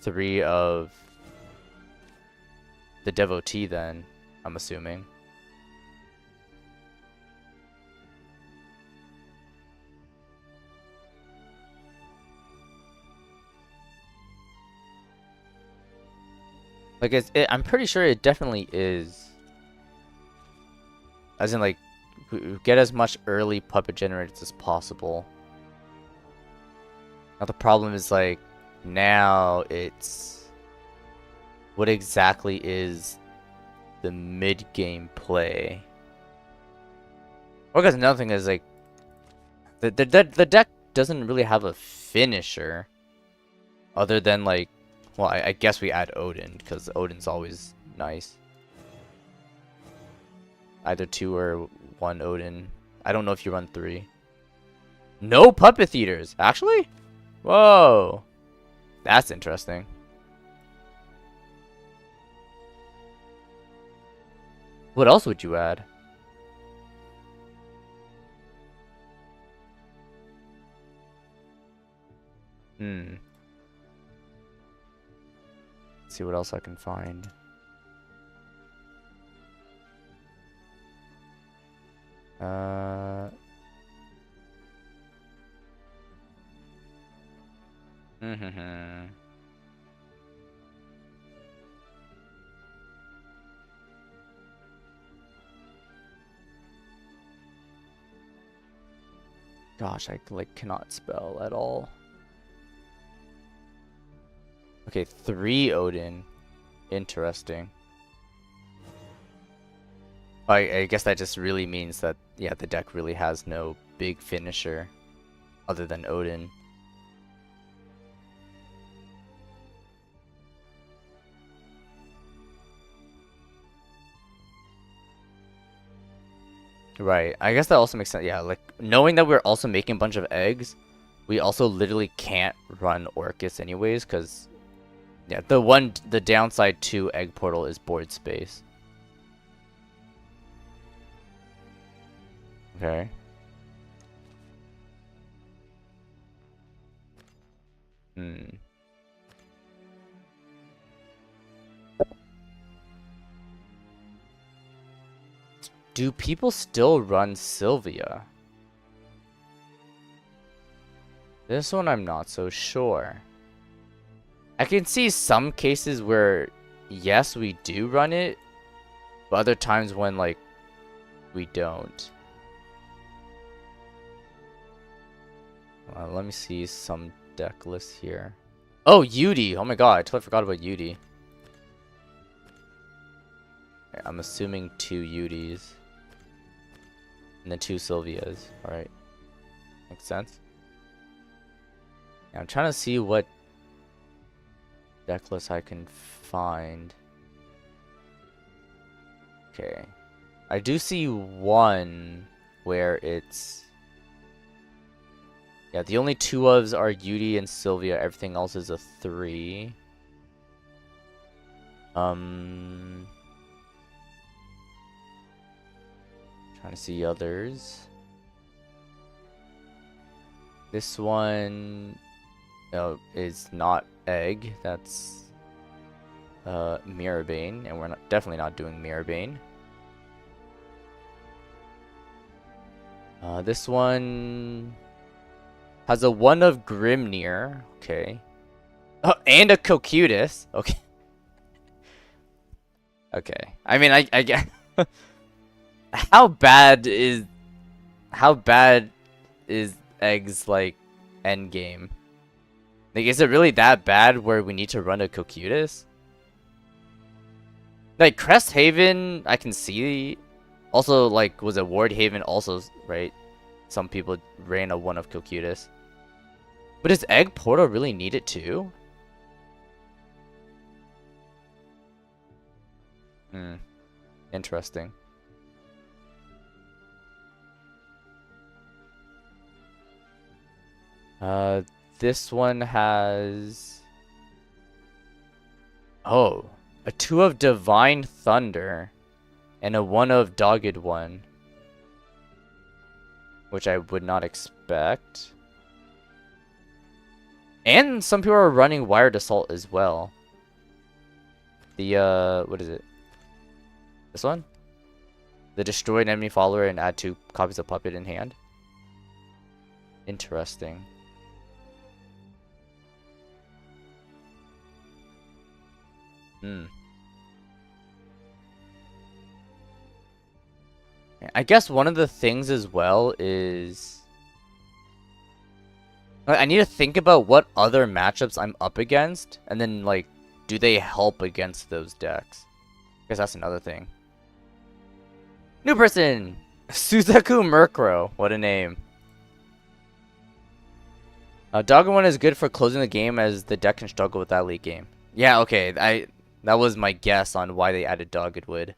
3 of the devotee then, I'm assuming. Like, I'm pretty sure it definitely is. As in, like, get as much early puppet generators as possible. Now the problem is, like, now it's... what exactly is the mid-game play? Or because another thing is, like, the deck doesn't really have a finisher. Other than, like, well, I guess we add Odin, because Odin's always nice. Either 2 or 1 Odin. I don't know if you run 3. No puppet theaters, actually? Whoa. That's interesting. What else would you add? Let's see what else I can find. Gosh, I like cannot spell at all. Okay, 3 Odin. Interesting. I guess that just really means that, yeah, the deck really has no big finisher other than Odin. Right. I guess that also makes sense. Yeah, like, knowing that we're also making a bunch of eggs, we also literally can't run Orcus anyways, because, yeah, the downside to Egg Portal is board space. Okay. Do people still run Sylvia? This one I'm not so sure. I can see some cases where, yes, we do run it, but other times when, like, we don't. Let me see some deck lists here. Oh, Yudi! Oh my god, I totally forgot about Yudi. Okay, I'm assuming 2 Udis. And then 2 Sylvias. Alright. Makes sense. Yeah, I'm trying to see what deck list I can find. Okay. I do see one where it's... yeah, the only 2 ofs are Yudi and Sylvia. Everything else is a 3. Trying to see others. This one is not Egg. That's Mirrorbane, and we're definitely not doing Mirrorbane. This one has a 1 of Grimnir. Okay. Oh, and a Cocytus. Okay. Okay. I mean, I get. How bad is Egg's, like, end game? Like, is it really that bad where we need to run a Cocutus? Like, Crest Haven, I can see. Also, like, was it Ward Haven also, right? Some people ran a one of Cocutus. But does Egg Portal really need it too? Hmm. Interesting. This one has... Oh, a 2 of Divine Thunder and a 1 of Dogged One, which I would not expect. And some people are running Wired Assault as well. The, what is it? This one? The destroy an enemy follower and add 2 copies of Puppet in hand. Interesting. I guess one of the things as well is... I need to think about what other matchups I'm up against, and then, like, do they help against those decks? I guess that's another thing. New person! Suzaku Murkrow. What a name. Doggo1 is good for closing the game as the deck can struggle with that late game. Yeah, okay. That was my guess on why they added Dogwood.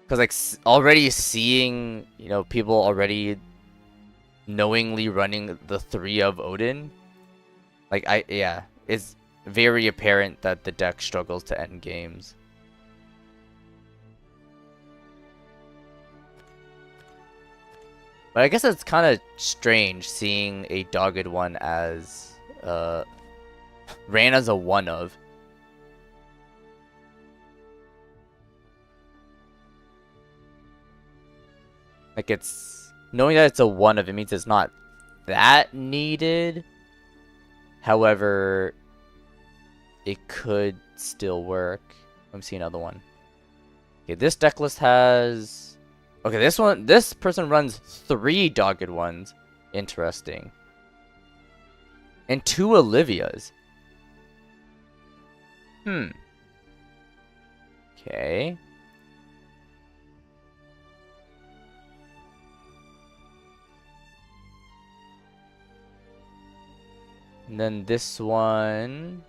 Because, like, already seeing, you know, people already knowingly running the 3 of Odin. Like, yeah. It's very apparent that the deck struggles to end games. But I guess it's kind of strange seeing a Dogged One as, ran as a 1 of. Like, it's... Knowing that it's a 1 of, it means it's not that needed. However, it could still work. Let me see another one. Okay, this deck list has... Okay, this person runs 3 Dogged Ones. Interesting. And 2 Olivias. Okay. And then this one...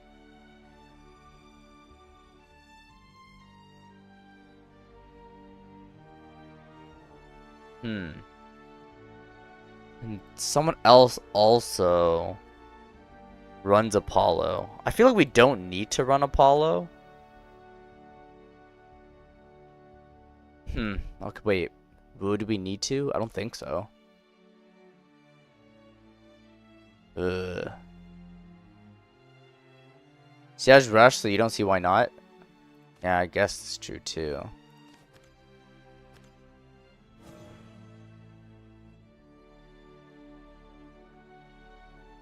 And someone else also runs Apollo. I feel like we don't need to run Apollo. Okay, wait. Would we need to? I don't think so. She has Rush, so you don't see why not? Yeah, I guess it's true too.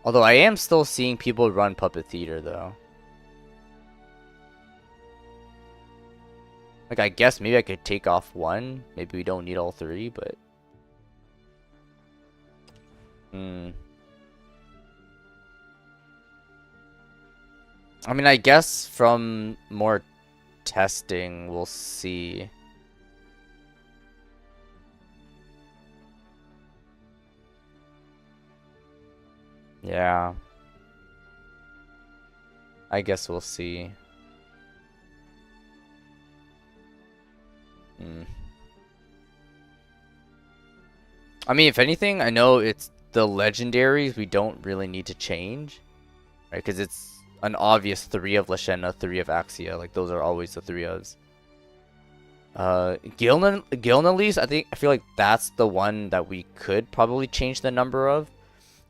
Although I am still seeing people run Puppet Theater though. Like, I guess maybe I could take off 1. Maybe we don't need all 3, but... I mean, I guess from more testing, we'll see. Yeah. I guess we'll see. I mean, if anything, I know it's the legendaries we don't really need to change. Right? Because it's an obvious 3 of Lashena, 3 of Axia. Like, those are always the 3 ofs. Gilnalise, I feel like that's the one that we could probably change the number of.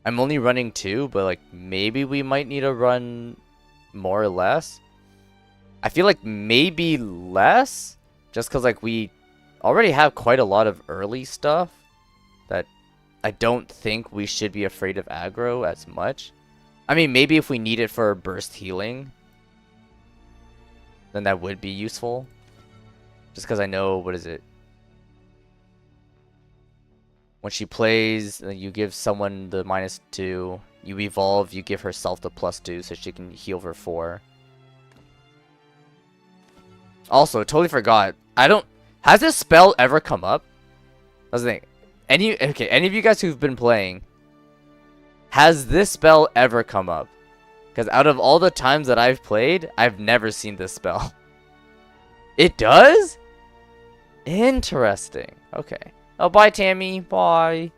I'm only running 2, but like maybe we might need to run more or less. I feel like maybe less, just because like we already have quite a lot of early stuff that I don't think we should be afraid of aggro as much. I mean, maybe if we need it for burst healing, then that would be useful. Just because I know, what is it? When she plays, you give someone the -2. you evolve, you give herself the +2 so she can heal for 4. Also, totally forgot. Has this spell ever come up? I was thinking, any of you guys who've been playing, has this spell ever come up? Because out of all the times that I've played, I've never seen this spell. It does? Interesting. Okay. Oh, bye, Tammy. Bye.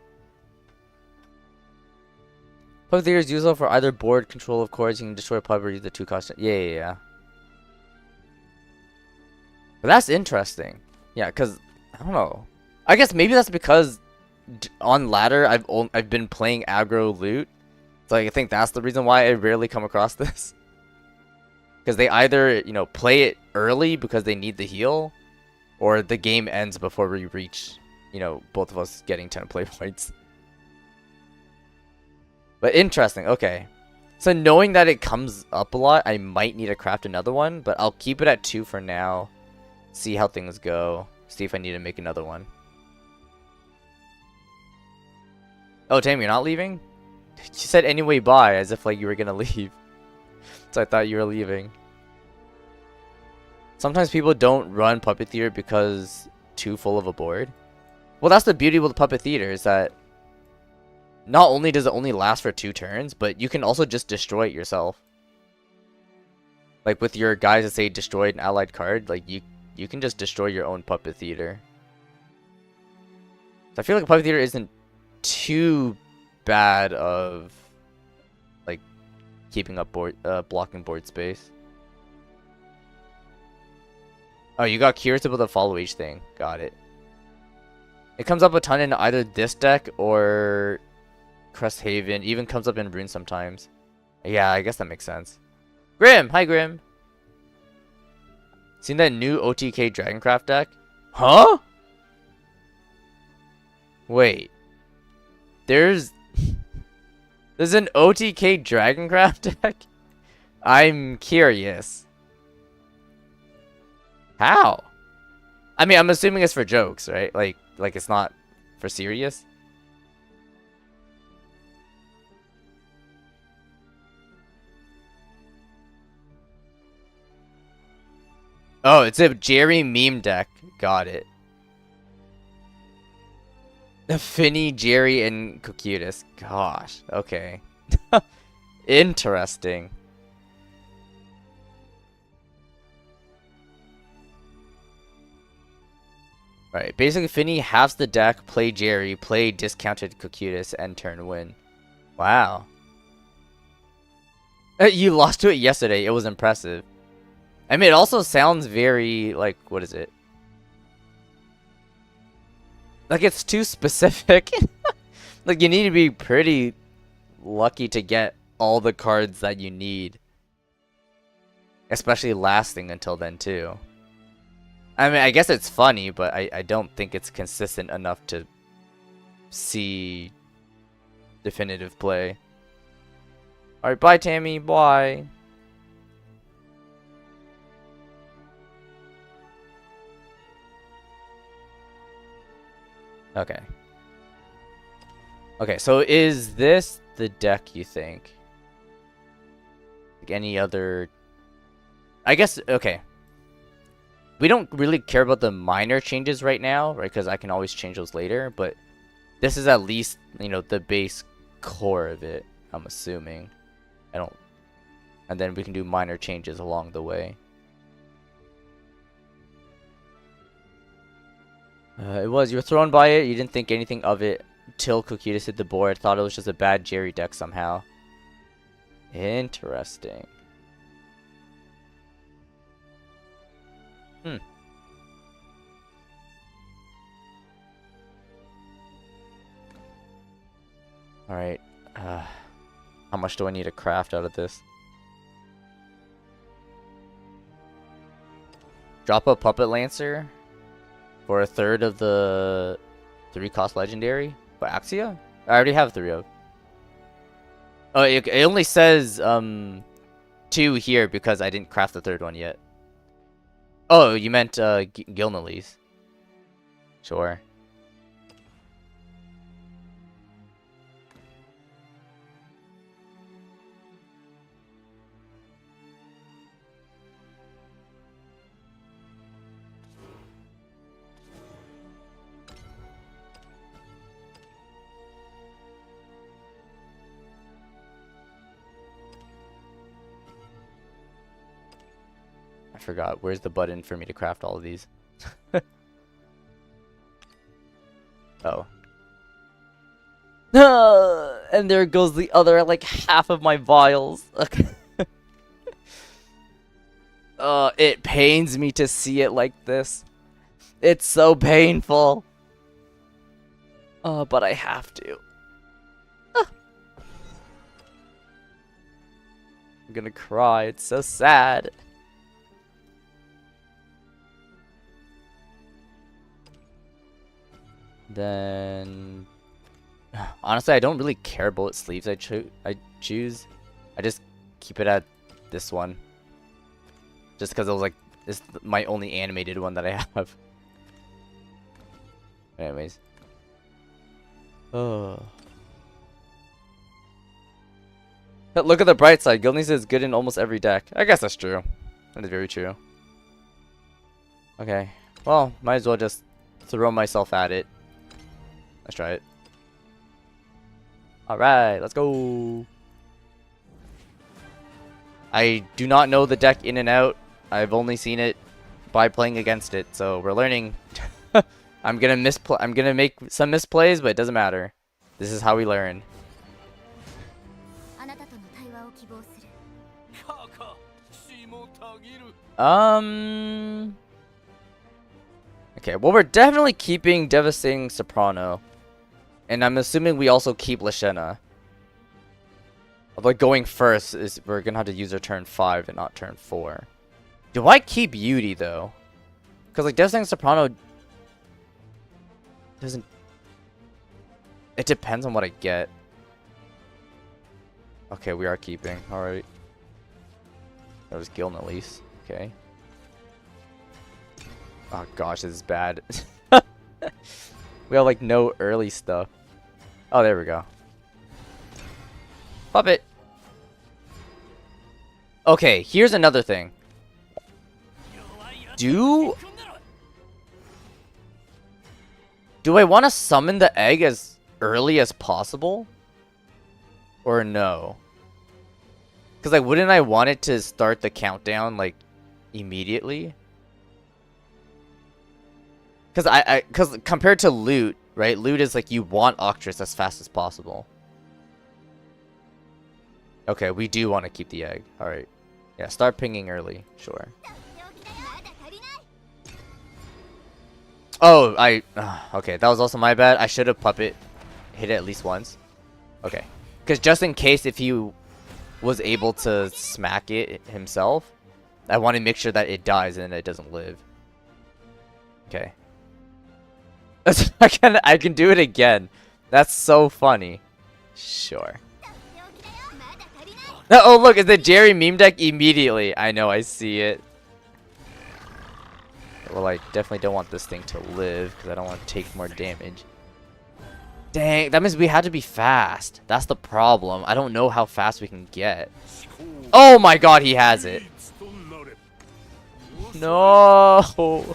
Puppet Theater is useful for either board control, of course. You can destroy a puppet or use the 2 cost. Yeah. But that's interesting. Yeah, because, I don't know. I guess maybe that's because on ladder, I've been playing aggro loot. So I think that's the reason why I rarely come across this. Because they either, play it early because they need the heal, or the game ends before we reach, both of us getting 10 play points. But interesting, okay. So knowing that it comes up a lot, I might need to craft another one, but I'll keep it at 2 for now. See how things go. See if I need to make another one. Oh, Tam, you're not leaving? You said anyway bye, as if like you were gonna leave. So I thought you were leaving. Sometimes people don't run Puppet Theater because too full of a board. Well, that's the beauty with Puppet Theater, is that not only does it only last for 2 turns, but you can also just destroy it yourself. Like with your guys that say destroyed an allied card, like you can just destroy your own Puppet Theater. So I feel like Puppet Theater isn't too bad of like keeping up blocking board space. Oh, you got curious about the follow H thing. Got it. It comes up a ton in either this deck or Cresthaven. Even comes up in Rune sometimes. Yeah, I guess that makes sense. Grim! Hi, Grim! Seen that new OTK Dragoncraft deck? Huh? Wait. There's an OTK Dragoncraft deck? I'm curious. How? I mean, I'm assuming it's for jokes, right? Like it's not for serious. Oh, it's a Jerry meme deck. Got it. Finny, Jerry, and Cocutus. Gosh. Okay. Interesting. Alright, basically Finny halves the deck, play Jerry, play discounted Cocutus, and turn win. Wow. You lost to it yesterday. It was impressive. I mean, it also sounds very, like, what is it? Like, it's too specific. Like, you need to be pretty lucky to get all the cards that you need. Especially lasting until then, too. I mean, I guess it's funny, but I don't think it's consistent enough to see definitive play. Alright, bye, Tammy. Bye. Okay. Okay, so is this the deck, you think? Like any other... I guess, okay. We don't really care about the minor changes right now, right? Because I can always change those later, but this is at least, the base core of it, I'm assuming. And then we can do minor changes along the way. You were thrown by it, you didn't think anything of it till Cocutus hit the board. Thought it was just a bad Jerry deck somehow. Interesting. Alright. How much do I need to craft out of this? Drop a Puppet Lancer for a third of the 3-cost legendary. But Axia? I already have 3 of. Oh, it only says 2 here because I didn't craft the third one yet. Oh, you meant Gilnalese. Sure. I forgot. Where's the button for me to craft all of these? Oh. And there goes the other, like, half of my vials. It pains me to see it like this. It's so painful. But I have to. I'm gonna cry. It's so sad. Then, honestly, I don't really care about what sleeves I choose. I just keep it at this one, just because it was like it's my only animated one that I have. Anyways, oh, but look at the bright side. Gilneas is good in almost every deck. I guess that's true. That is very true. Okay, well, might as well just throw myself at it. Let's try it. Alright, let's go. I do not know the deck in and out. I've only seen it by playing against it, so we're learning. I'm gonna make some misplays, but it doesn't matter. This is how we learn. Okay, well, we're definitely keeping Devastating Soprano. And I'm assuming we also keep Lashena. But going first is we're gonna have to use our turn 5 and not turn 4. Do I keep Yudi though? Because like Devastating Soprano doesn't. It depends on what I get. Okay, we are keeping. Alright. That was Giln at least. Okay. Oh gosh, this is bad. We have like no early stuff. Oh, there we go. Puppet. Okay, here's another thing. Do I want to summon the egg as early as possible? Or no? Because like, wouldn't I want it to start the countdown like immediately? Because compared to loot, right? Loot is like you want Octress as fast as possible. Okay, we do want to keep the egg. All right. Yeah, start pinging early. Sure. Oh, okay, that was also my bad. I should have puppet hit it at least once. Okay. Because just in case if he was able to smack it himself, I want to make sure that it dies and it doesn't live. Okay. I can do it again. That's so funny. Sure. Oh, look, it's the Jerry meme deck immediately. I know, I see it. Well, I definitely don't want this thing to live because I don't want to take more damage. Dang, that means we had to be fast. That's the problem. I don't know how fast we can get. Oh my god, he has it. No.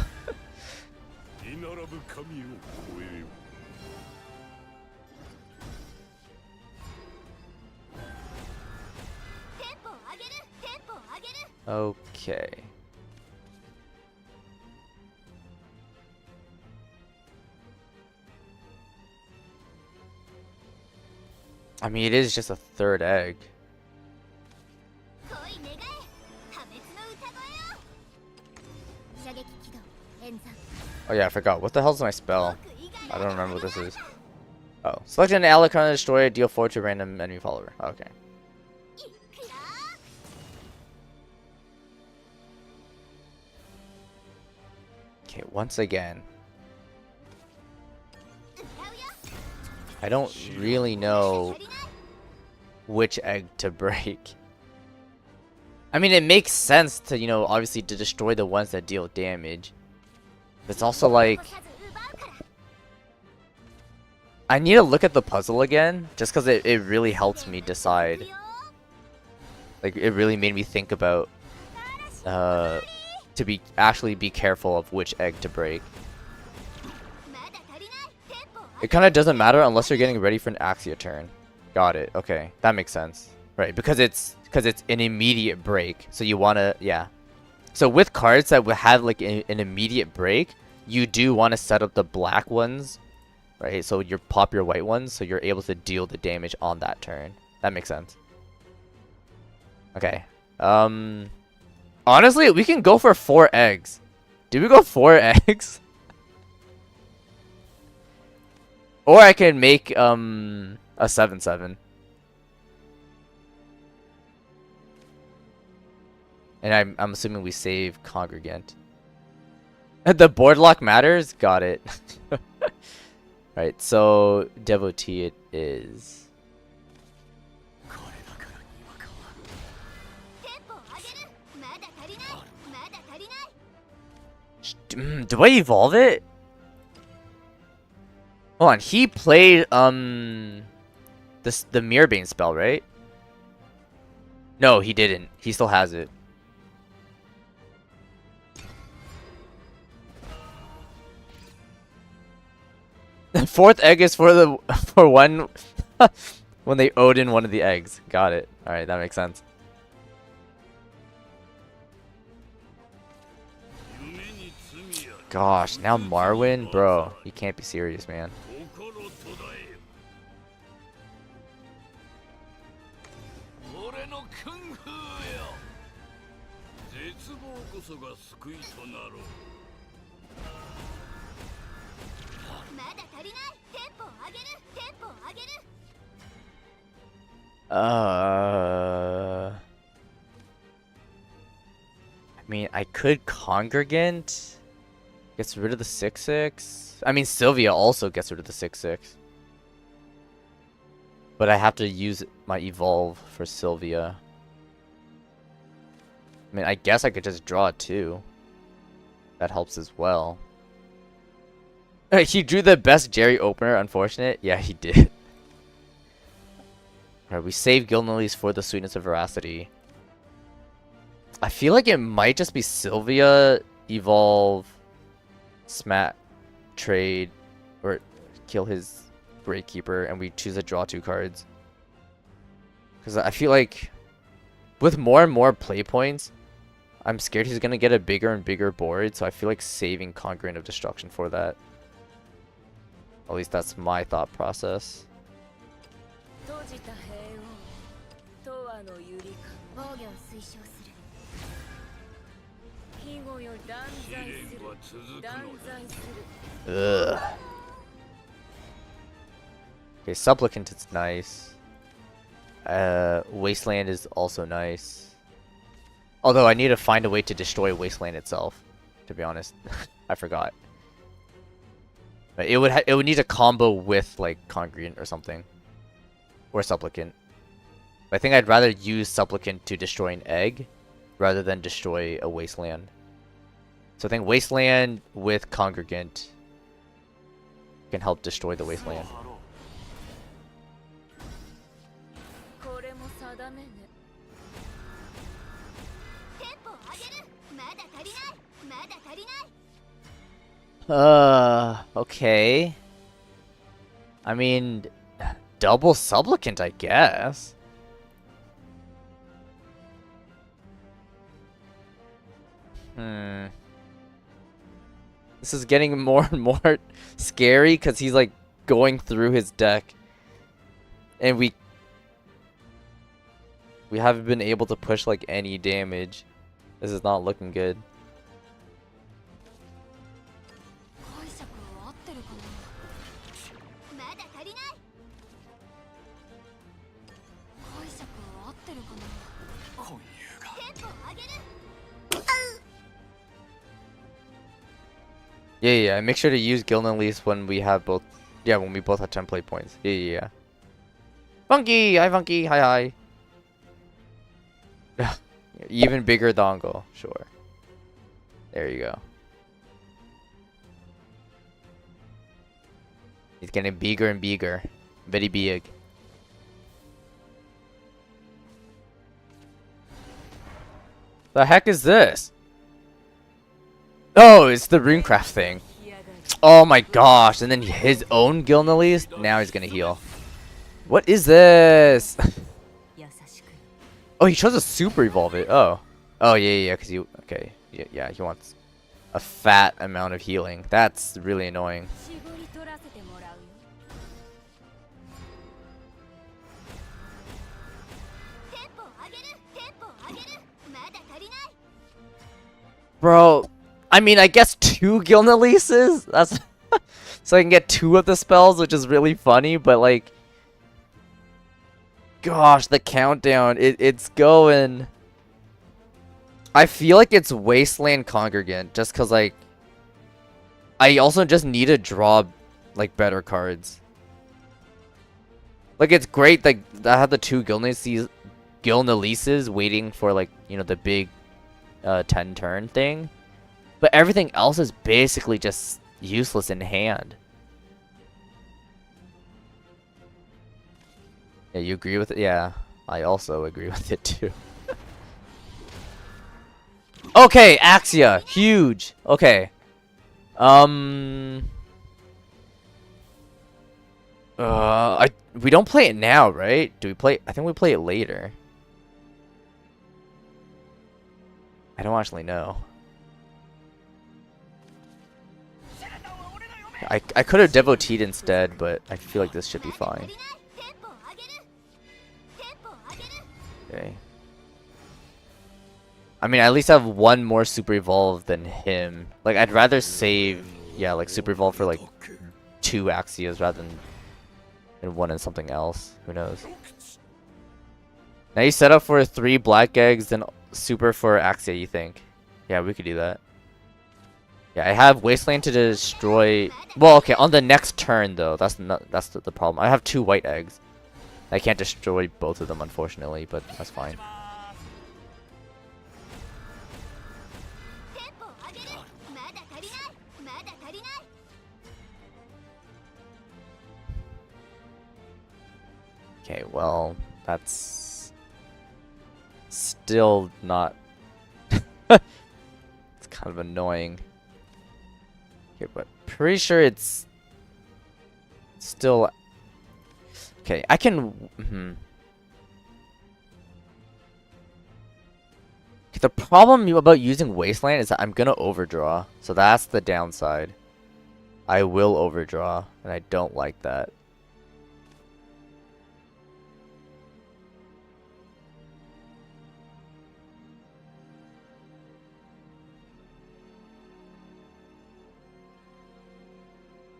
Okay. I mean, it is just a third egg. Oh yeah, I forgot. What the hell is my spell? I don't remember what this is. Oh. Select an ally card and destroy it, deal 4 to random enemy follower. Okay. Okay, once again. I don't really know which egg to break. I mean, it makes sense to, you know, obviously to destroy the ones that deal damage. But it's also like... I need to look at the puzzle again, just because it really helps me decide. Like, it really made me think about... to actually be careful of which egg to break. It kind of doesn't matter unless you're getting ready for an Axia turn. Got it. Okay, that makes sense. Right, because it's an immediate break, so you want to, yeah. So with cards that would have like an immediate break, you do want to set up the black ones, right? So you pop your white ones, so you're able to deal the damage on that turn. That makes sense. Okay. Honestly, we can go for 4 eggs. Did we go 4 eggs? Or I can make a 7/7. And I'm assuming we save Congregant. The board lock matters? Got it. Right, so Devotee it is. Do I evolve it? Hold on, he played the Mirrorbane spell, right? No, he didn't. He still has it. The 4th egg is for one when they owed in one of the eggs. Got it. Alright, that makes sense. Gosh, now Marwyn? Bro, you can't be serious, man. I mean, I could Congregant. Gets rid of the 6/6. I mean, Sylvia also gets rid of the 6/6. But I have to use my evolve for Sylvia. I mean, I guess I could just draw it too. That helps as well. He drew the best Jerry opener, unfortunate. Yeah, he did. Alright, we save Gilnelly's for the sweetness of veracity. I feel like it might just be Sylvia, evolve, smat, trade, or kill his Gravekeeper, and we choose to draw 2 cards. Because I feel like with more and more play points, I'm scared he's going to get a bigger and bigger board, so I feel like saving Congregant of Destruction for that. At least that's my thought process. Ugh. Okay, Supplicant is nice. Wasteland is also nice. Although I need to find a way to destroy Wasteland itself, to be honest. I forgot. But it would need a combo with like Congregant or something. Or Supplicant. But I think I'd rather use Supplicant to destroy an egg rather than destroy a Wasteland. So I think Wasteland with Congregant can help destroy the Wasteland. Okay. I mean, double Supplicant, I guess. This is getting more and more scary because he's like going through his deck. And we haven't been able to push like any damage. This is not looking good. Yeah. Make sure to use Gilnan Lease when we have both. Yeah, when we both have 10 play points. Yeah. Funky! Hi, Funky! Hi. Even bigger dango. Sure. There you go. It's getting bigger and bigger. Very big. The heck is this? Oh, it's the Runecraft thing. Oh my gosh, and then his own Gilnelis? Now he's gonna heal. What is this? Oh, he chose to super evolve it. Oh, yeah, because you... Okay, Yeah, he wants a fat amount of healing. That's really annoying. Bro, I mean, I guess 2 Gilnaleases? That's so I can get 2 of the spells, which is really funny, but like gosh, the countdown, it's going. I feel like it's Wasteland Congregant just cuz like I also just need to draw like better cards. Like it's great like I have the 2 Gilnaleases waiting for like, you know, the big 10 turn thing, but everything else is basically just useless in hand. Yeah, you agree with it? Yeah, I also agree with it too. Okay, Axia, huge. Okay, we don't play it now, right? Do we play? I think we play it later. I don't actually know. I could have devoteed instead, but I feel like this should be fine. Okay. I mean, I at least have 1 more Super Evolve than him. Like, I'd rather save, yeah, like Super Evolve for like 2 Axias rather than 1 and something else. Who knows? Now you set up for 3 Black Eggs, then Super for Axia, you think? Yeah, we could do that. Yeah, I have Wasteland to destroy. Well, okay, on the next turn though, that's the problem. I have 2 White Eggs. I can't destroy both of them, unfortunately, but that's fine. Okay, well, that's still not. It's kind of annoying. Okay, but pretty sure it's still. Okay, I can. The problem about using Wasteland is that I'm gonna overdraw, so that's the downside. I will overdraw, and I don't like that.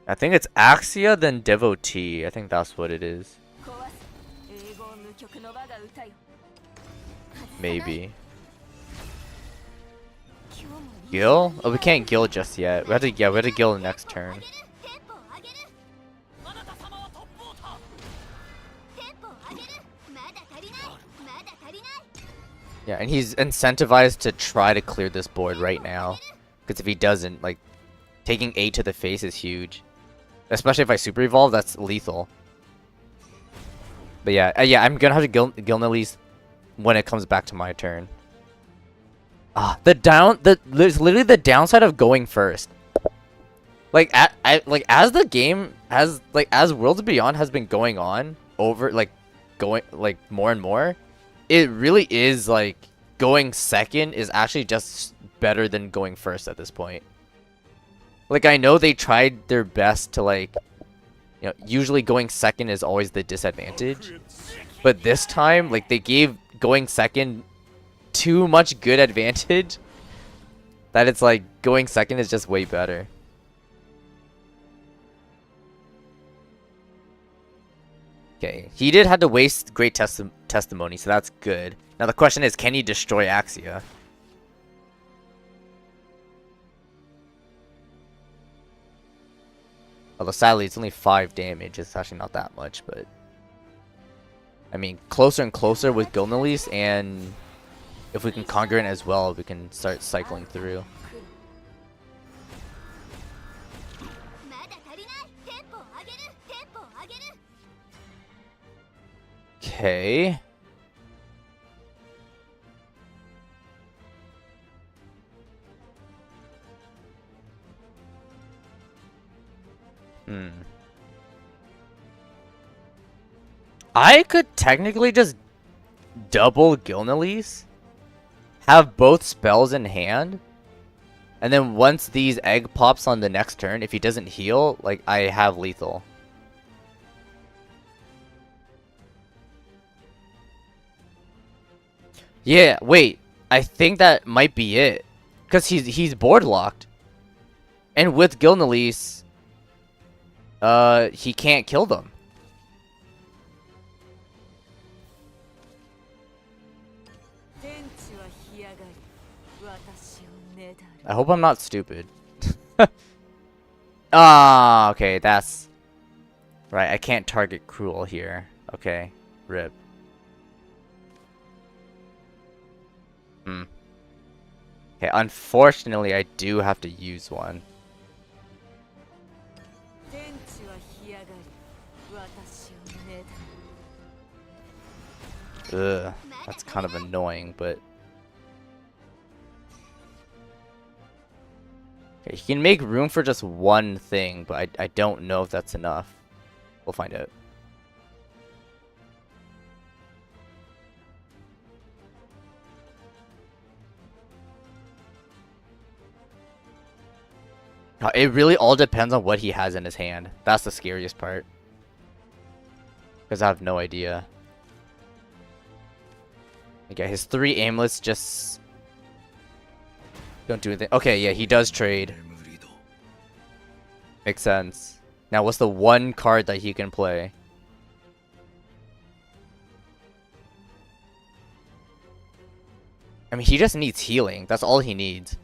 I think it's Axia, then Devotee. I think that's what it is. Maybe. Gil? Oh, we can't Gil just yet. We have to Gil the next turn. Yeah, and he's incentivized to try to clear this board right now. Because if he doesn't, like, taking 8 to the face is huge. Especially if I Super Evolve, that's lethal. But yeah, I'm gonna have to Gilnalease when it comes back to my turn. There's literally the downside of going first. Like, as the game as Worlds Beyond has been going on over, going more and more, it really is like going second is actually just better than going first at this point. Like, I know they tried their best to, like, you know, usually going second is always the disadvantage. But this time, like, they gave going second too much good advantage that it's like going second is just way better. Okay, he did have to waste great testimony, so that's good. Now the question is, can he destroy Axia? Although sadly it's only 5 damage, it's actually not that much, but I mean, closer and closer with Gilnalease, and if we can Congregant as well, we can start cycling through. Okay. I could technically just double Gilnalease, have both spells in hand, And then once these egg pops on the next turn, if he doesn't heal, like, I have lethal. Yeah, wait. I think that might be it. Because he's board locked. And with Gilnelis, he can't kill them. I hope I'm not stupid. Ah, okay, that's... Right, I can't target Cruel here. Okay, rip. Okay, unfortunately, I do have to use one. Ugh, that's kind of annoying, but... Okay, he can make room for just one thing, but I don't know if that's enough. We'll find out. It really all depends on what he has in his hand. That's the scariest part. Because I have no idea. Okay, his 3 aimlets just... don't do anything. Okay, yeah, he does trade. Makes sense. Now, what's the one card that he can play? I mean, he just needs healing. That's all he needs.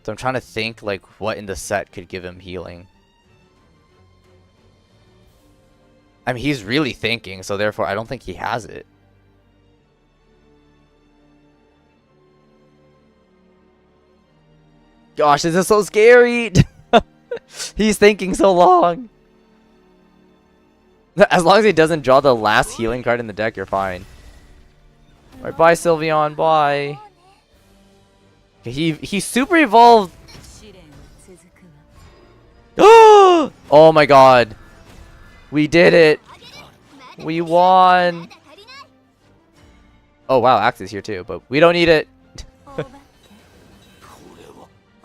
So I'm trying to think, like, what in the set could give him healing. I mean, he's really thinking, so therefore I don't think he has it. Gosh, this is so scary! He's thinking so long! As long as he doesn't draw the last healing card in the deck, you're fine. Alright, bye Sylveon, bye! He super evolved! Oh my god! We did it! We won! Oh wow, Axe is here too, but we don't need it!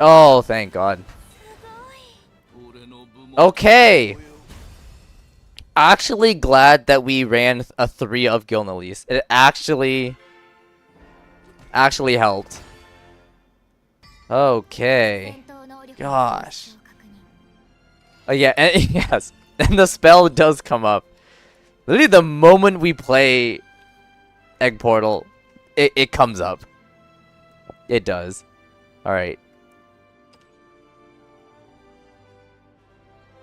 Oh, thank god. Okay! Actually glad that we ran a 3 of Gilnelis. It actually helped. Okay. Gosh. Oh yeah, and yes. And the spell does come up. Literally the moment we play Egg Portal, it comes up. It does. Alright.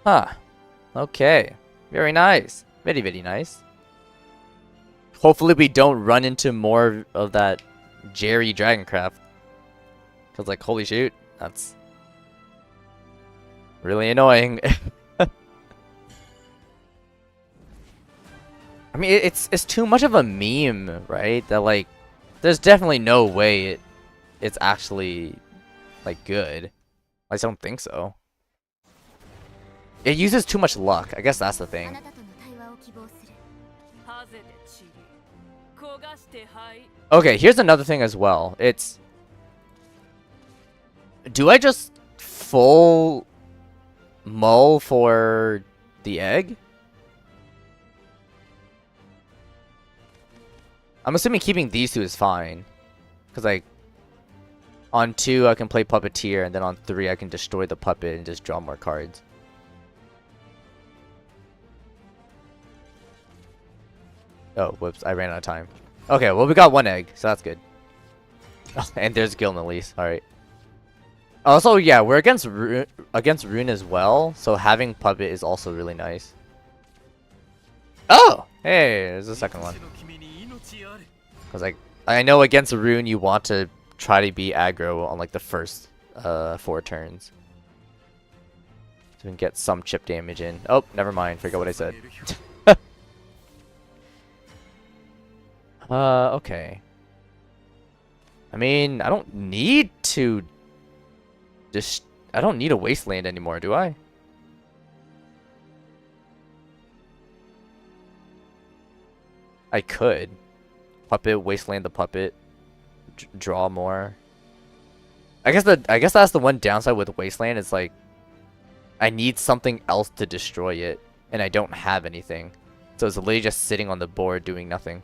Huh. Okay. Very nice. Very, very nice. Hopefully we don't run into more of that Jerry Dragoncraft. Cause like, holy shoot, that's really annoying. I mean, it's too much of a meme, right? That like, there's definitely no way it's actually like good. I don't think so. It uses too much luck. I guess that's the thing. Okay, here's another thing as well. It's... do I just full mull for the egg? I'm assuming keeping these 2 is fine. Because like, on 2 I can play Puppeteer, and then on 3 I can destroy the puppet and just draw more cards. Oh, whoops, I ran out of time. Okay, well we got 1 egg, so that's good. And there's Gilnelis, alright. Also, yeah, we're against Rune as well, so having Puppet is also really nice. Oh! Hey, there's the second one. Because like, I know against Rune you want to try to be aggro on like the first 4 turns. So we can get some chip damage in. Oh, never mind, forget what I said. Okay. I mean, I don't need to I don't need a wasteland anymore, do I? I could. Puppet, wasteland the puppet. Draw more. I guess that's the one downside with Wasteland. It's like I need something else to destroy it, and I don't have anything. So it's literally just sitting on the board doing nothing.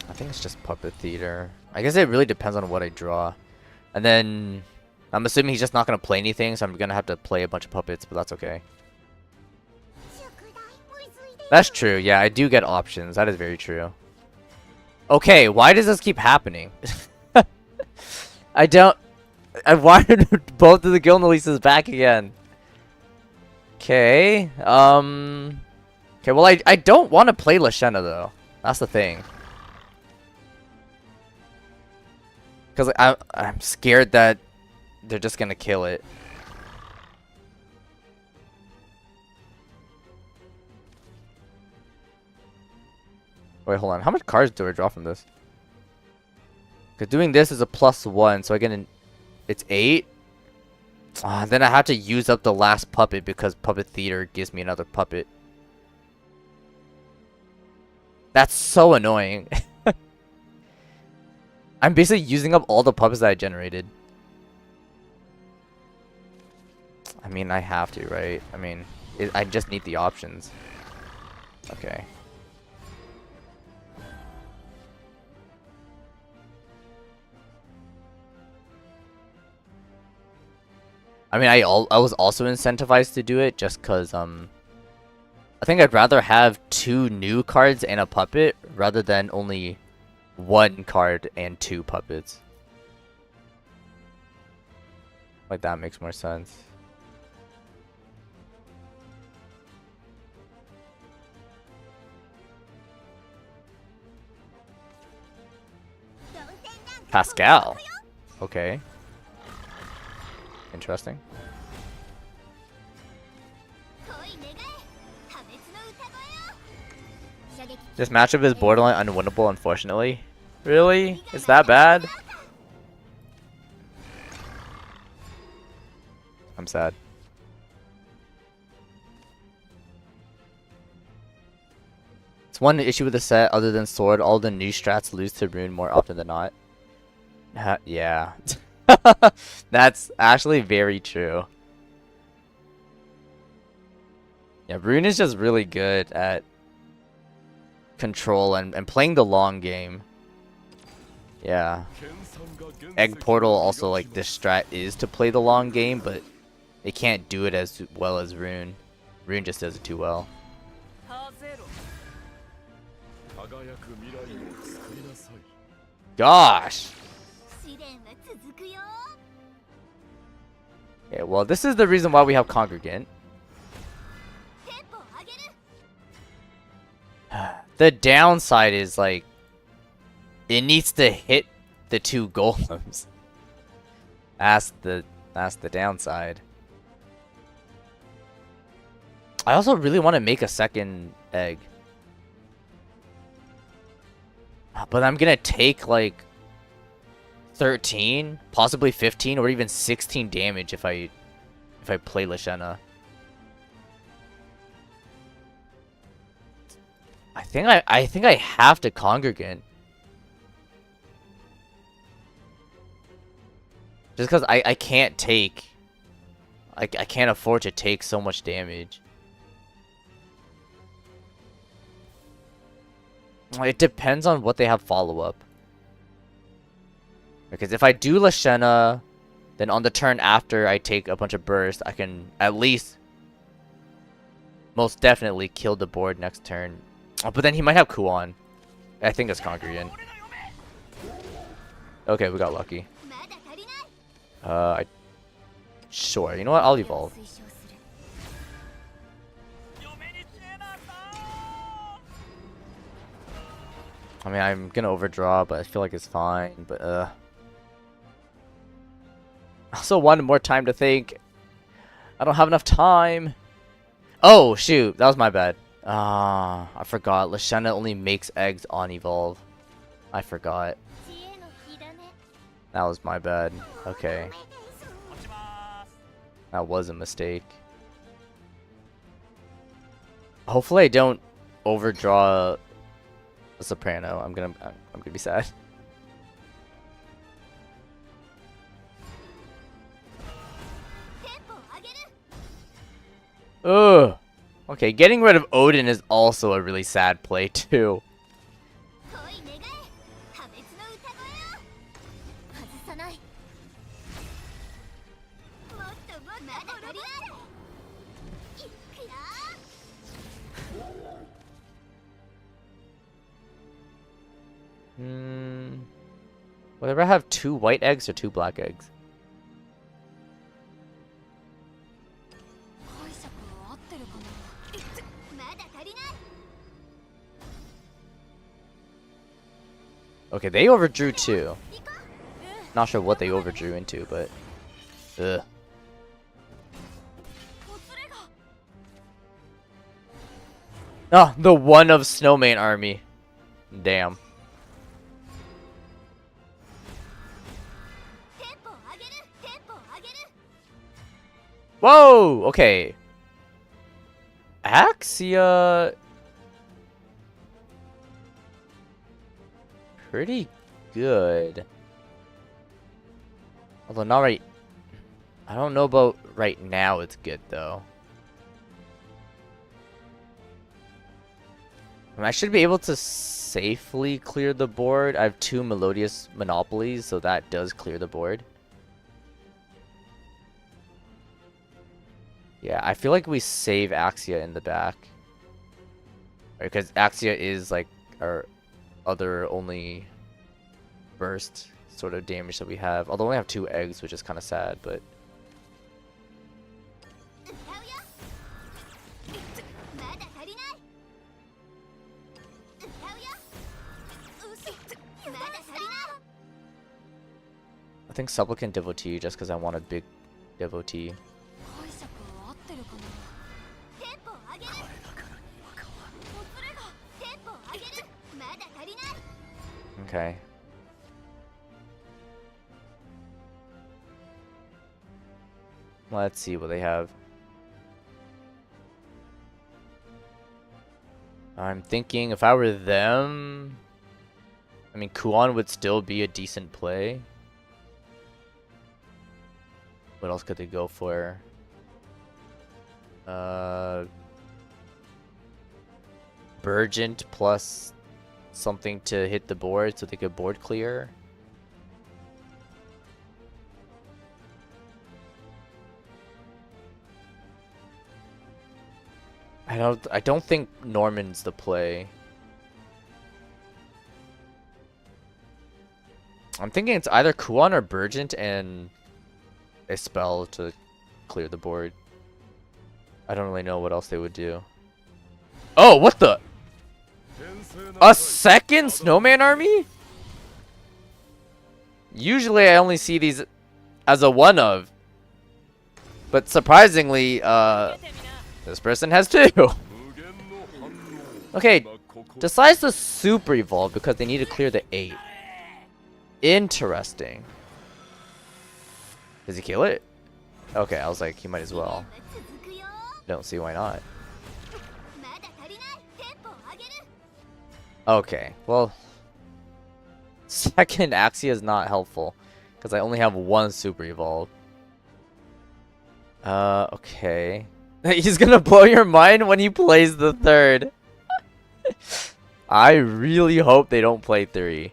I think it's just Puppet Theater. I guess it really depends on what I draw. And then I'm assuming he's just not going to play anything, so I'm going to have to play a bunch of puppets, but that's okay. That's true. Yeah, I do get options. That is very true. Okay, why does this keep happening? I don't... Why are both of the guild releases back again? Okay. Okay, well, I don't want to play Lashena, though. That's the thing. Because I'm scared that they're just going to kill it. Wait, hold on. How much cards do I draw from this? Because doing this is a +1, so I get an... It's 8? Then I have to use up the last puppet because Puppet Theater gives me another puppet. That's so annoying. I'm basically using up all the puppets that I generated. I mean, I have to, right? I mean, I just need the options. Okay. I mean, I was also incentivized to do it just because, I think I'd rather have 2 new cards and a puppet rather than only 1 card and 2 puppets. Like, that makes more sense. Pascal. Okay. Interesting. This matchup is borderline unwinnable, unfortunately. Really? It's that bad? I'm sad. It's one issue with the set, other than Sword, all the new strats lose to Rune more often than not. Yeah. That's actually very true. Yeah, Rune is just really good at control and playing the long game. Yeah. Egg Portal also, like, this strat is to play the long game, but it can't do it as well as Rune. Rune just does it too well. Gosh! Yeah, well, this is the reason why we have Congregant. The downside is, like, it needs to hit the 2 golems. That's the downside. I also really want to make a second egg. But I'm gonna take, like, 13, possibly 15, or even 16 damage if I play Lashena. I think I have to Congregant. Just because I can't take... I can't afford to take so much damage. It depends on what they have follow-up. Because if I do Lashena, then on the turn after I take a bunch of bursts, I can at least most definitely kill the board next turn. Oh, but then he might have Kuon. I think it's Congregant. Okay, we got lucky. Sure, you know what? I'll evolve. I mean, I'm gonna overdraw, but I feel like it's fine. But I also wanted more time to think. I don't have enough time. Oh shoot, that was my bad. Ah, I forgot. Lashena only makes eggs on evolve. I forgot. That was my bad. Okay. That was a mistake. Hopefully I don't overdraw a soprano, I'm gonna be sad. Ugh. Okay, getting rid of Odin is also a really sad play too. Would I rather have 2 white eggs or 2 black eggs? Okay, they overdrew too. Not sure what they overdrew into, but ugh. Oh, the one of Snowman army. Damn. Whoa! Okay. Axia. Pretty good. Although not right. I don't know about right now it's good though. I should be able to safely clear the board. I have 2 Melodious Monopolies, so that does clear the board. Yeah, I feel like we save Axia in the back. Because Axia is like our other only burst sort of damage that we have. Although we only have 2 eggs, which is kind of sad, but... I think Supplicant Devotee just because I want a big Devotee. Okay. Let's see what they have. I'm thinking if I were them... I mean, Kuon would still be a decent play. What else could they go for? Burgent plus something to hit the board so they could board clear. I don't think Norman's the play. I'm thinking it's either Kuon or Burgent and a spell to clear the board. I don't really know what else they would do. Oh, what the? A second Snowman army? Usually I only see these as a one of. But surprisingly, this person has 2. Okay, decides to super evolve because they need to clear the 8. Interesting. Does he kill it? Okay, I was like, he might as well. Don't see why not. Okay, well, second Axia is not helpful because I only have 1 super evolve. Okay. He's gonna blow your mind when he plays the 3rd. I really hope they don't play 3.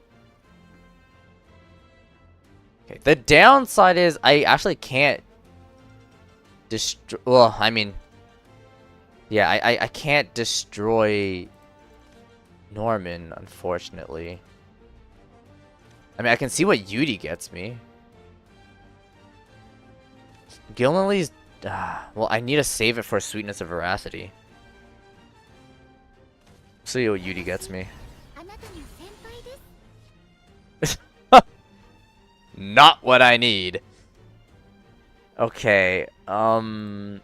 Okay, the downside is I actually can't destroy. Well, I mean, yeah, I can't destroy Norman, unfortunately. I mean, I can see what Yudi gets me. Gillenly's... well, I need to save it for Sweetness of Veracity. See what Yudi gets me. Not what I need. Okay, do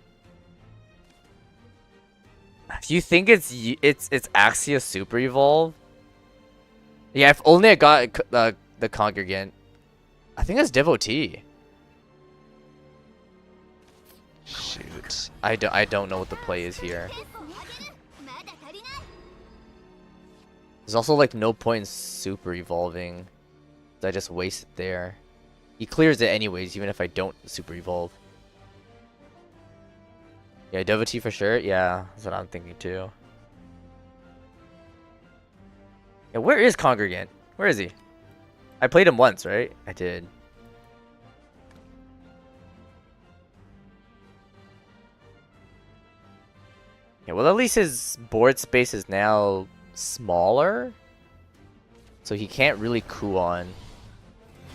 you think it's Axia Super Evolve? Yeah, if only I got the Congregant. I think it's Devotee. Shoot, I don't know what the play is here. There's also like no point in super evolving. I just waste it there. He clears it anyways, even if I don't super evolve. Yeah, Devotee for sure. Yeah, that's what I'm thinking too. Yeah, where is Congregant? Where is he? I played him once, right? I did. Yeah, well, at least his board space is now smaller, so he can't really Kuon.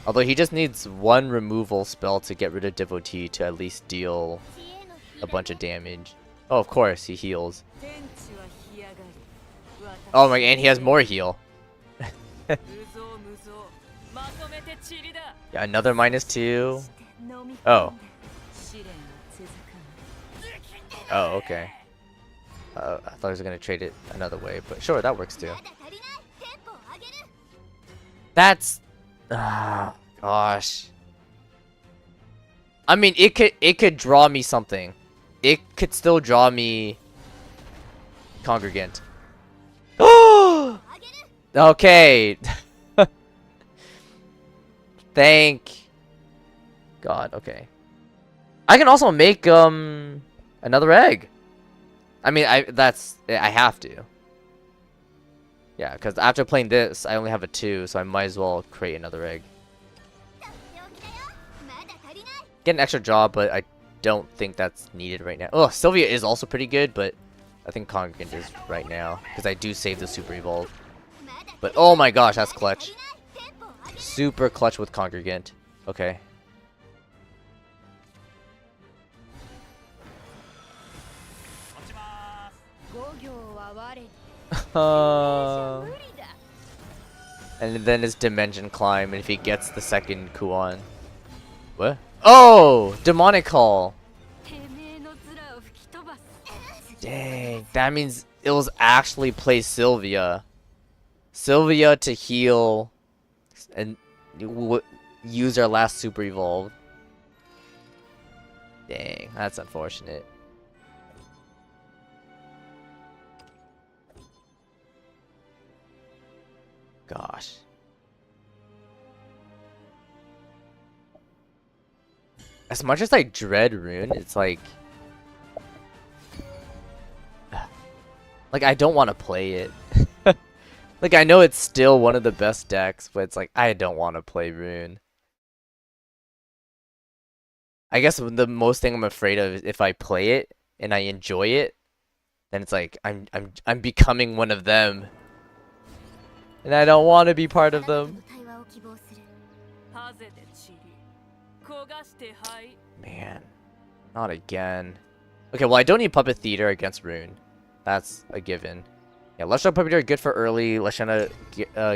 Although he just needs one removal spell to get rid of Devotee to at least deal a bunch of damage. Oh, of course, he heals. Oh my, and he has more heal. Yeah, another -2. Oh. Oh, okay. I thought I was gonna trade it another way, but sure, that works too. That's... Ah, gosh. I mean, it could draw me something. It could still draw me Congregant. Oh! Okay. Thank God. Okay. I can also make another egg. I mean, I have to. Yeah, because after playing this, I only have a 2, so I might as well create another egg. Get an extra job, but I don't think that's needed right now. Oh, Sylvia is also pretty good, but I think Congregant is right now, because I do save the Super Evolve. But oh my gosh, that's clutch. Super clutch with Congregant. Okay. And then his Dimension Climb, and if he gets the second Kuon. What? Oh! Demonic Call! Dang, that means it was actually play Sylvia. Sylvia to heal and use our last Super Evolve. Dang, that's unfortunate. Gosh. As much as I dread Rune, it's like... Like, I don't want to play it. Like, I know it's still one of the best decks, but it's like, I don't want to play Rune. I guess the most thing I'm afraid of is if I play it and I enjoy it, then it's like I'm becoming one of them. And I don't want to be part of them. Man, not again. Okay, well, I don't need Puppet Theater against Rune. That's a given. Yeah, Let's Show Puppeteer good for early. Leshana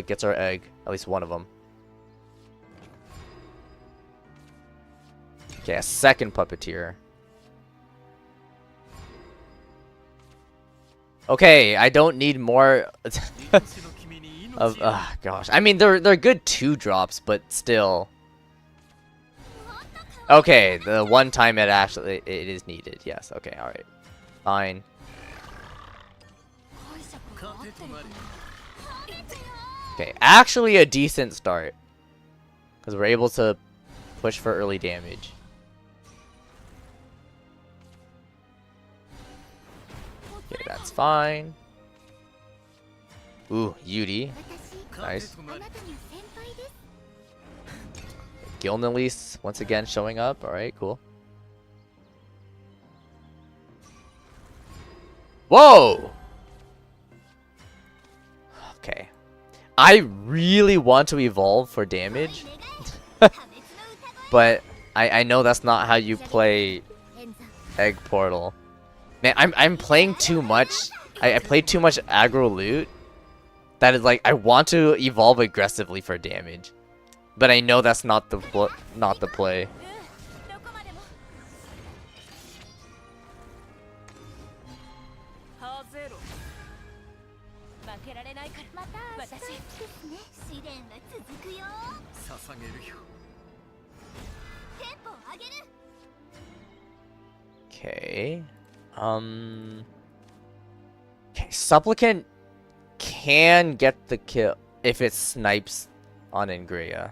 gets our egg. At least one of them. Okay, a second Puppeteer. Okay, I don't need more of gosh. I mean, they're good 2-drops, but still. Okay, the one time it actually it is needed. Yes. Okay. All right. Fine. Okay, actually a decent start, because we're able to push for early damage. Okay, that's fine. Ooh, Yuri. Nice. Gilnelise once again showing up. Alright, cool. Whoa! Okay. I really want to evolve for damage. But I know that's not how you play Egg Portal. Man, I'm playing too much. I play too much aggro loot. That is like, I want to evolve aggressively for damage. But I know that's not the play. Okay. Okay, Supplicant can get the kill if it snipes on Ingrea.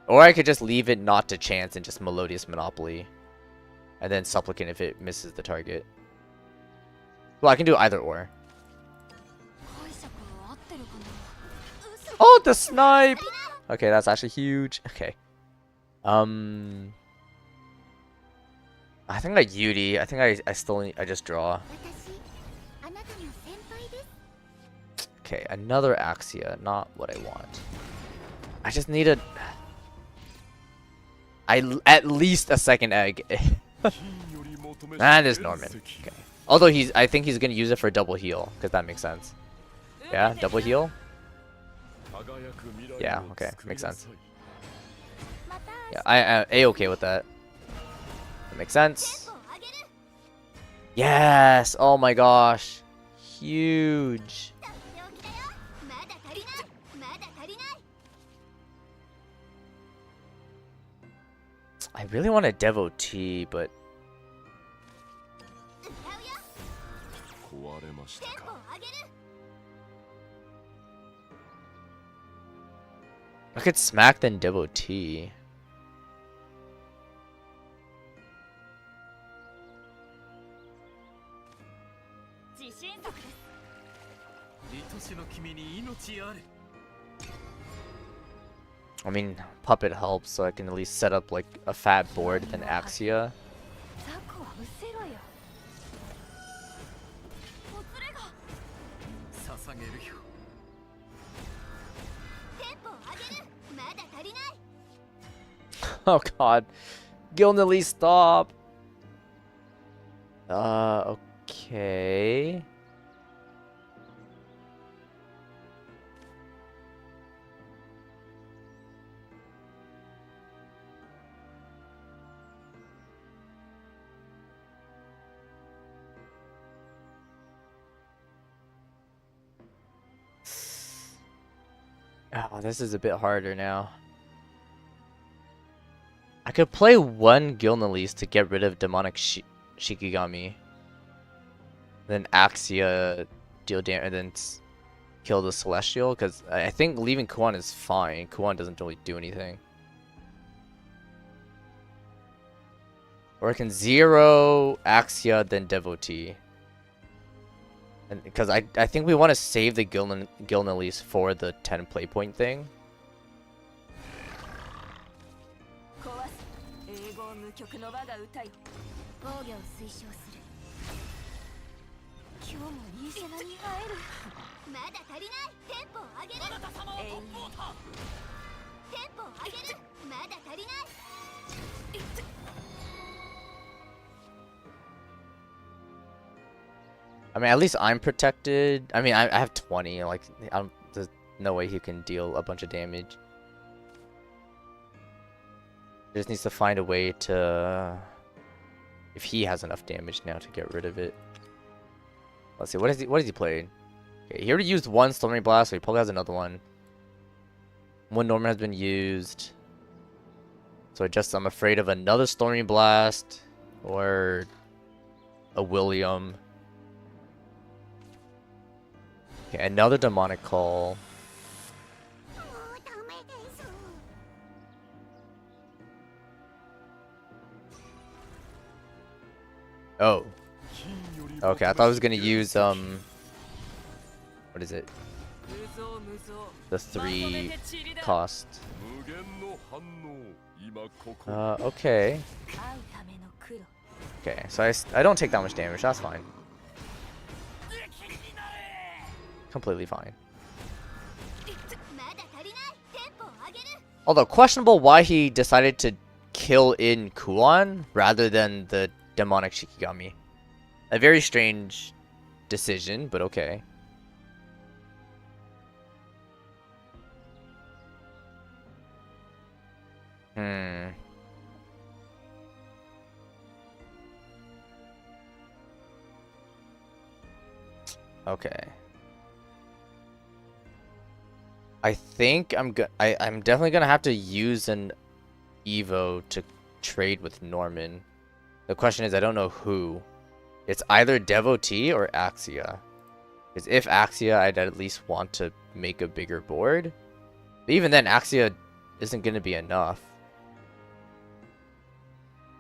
Or I could just leave it not to chance and just Melodious Monopoly. And then Supplicant if it misses the target. Well, I can do either or. Oh, the snipe! Okay, that's actually huge. Okay. I think I Yudi. I think I still need, I just draw. Okay, another Axia. Not what I want. I just need a... at least a second egg. And there's Norman. Okay. Although I think he's gonna use it for double heal, because that makes sense. Yeah, double heal. Yeah, okay, makes sense. Yeah, I A-okay with that. That makes sense. Yes! Oh my gosh. Huge. I really want a Devotee, but... I could smack then Devotee. I mean, Puppet helps, so I can at least set up like a fat board than Axia. Oh god. Gilnily, stop! Okay. Oh, this is a bit harder now. I could play one Gilnelise to get rid of Demonic Shikigami. Then Axia deal damage and then kill the Celestial, because I think leaving Kuan is fine. Kuan doesn't really do anything. Or I can zero Axia, then Devotee. And because I think we want to save the Gilnelise for the 10 play point thing. I mean, at least I'm protected. I mean, I have 20. Like, there's no way he can deal a bunch of damage. He just needs to find a way to... If he has enough damage now to get rid of it. Let's see, what has he played? Okay, he already used one Stormy Blast, so he probably has another one. One Norman has been used. So I'm afraid of another Stormy Blast. Or... a William. Okay, another Demonic Call. Oh. Okay, I thought I was gonna use what is it? The 3 cost. Okay. Okay, so I don't take that much damage, that's fine. Completely fine. Although questionable why he decided to kill in Kuan rather than the Demonic Shikigami. A very strange decision, but okay. Okay. I think I'm definitely gonna have to use an Evo to trade with Norman. The question is, I don't know who. It's either Devotee or Axia. Because if Axia, I'd at least want to make a bigger board. But even then, Axia isn't going to be enough.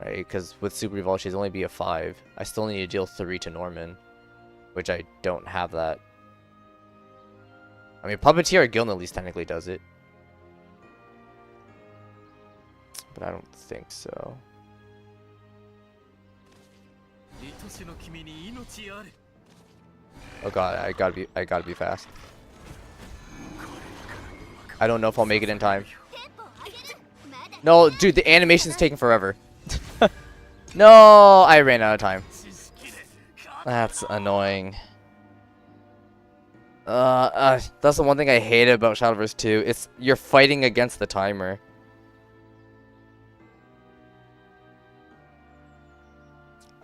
Right? Because with Super Evolve, she's only be a 5. I still need to deal 3 to Norman. Which I don't have that. I mean, Puppeteer Giln at least technically does it. But I don't think so. Oh god, I gotta be fast. I don't know if I'll make it in time. No, dude, the animation's taking forever. No, I ran out of time. That's annoying. That's the one thing I hate about Shadowverse 2. It's you're fighting against the timer.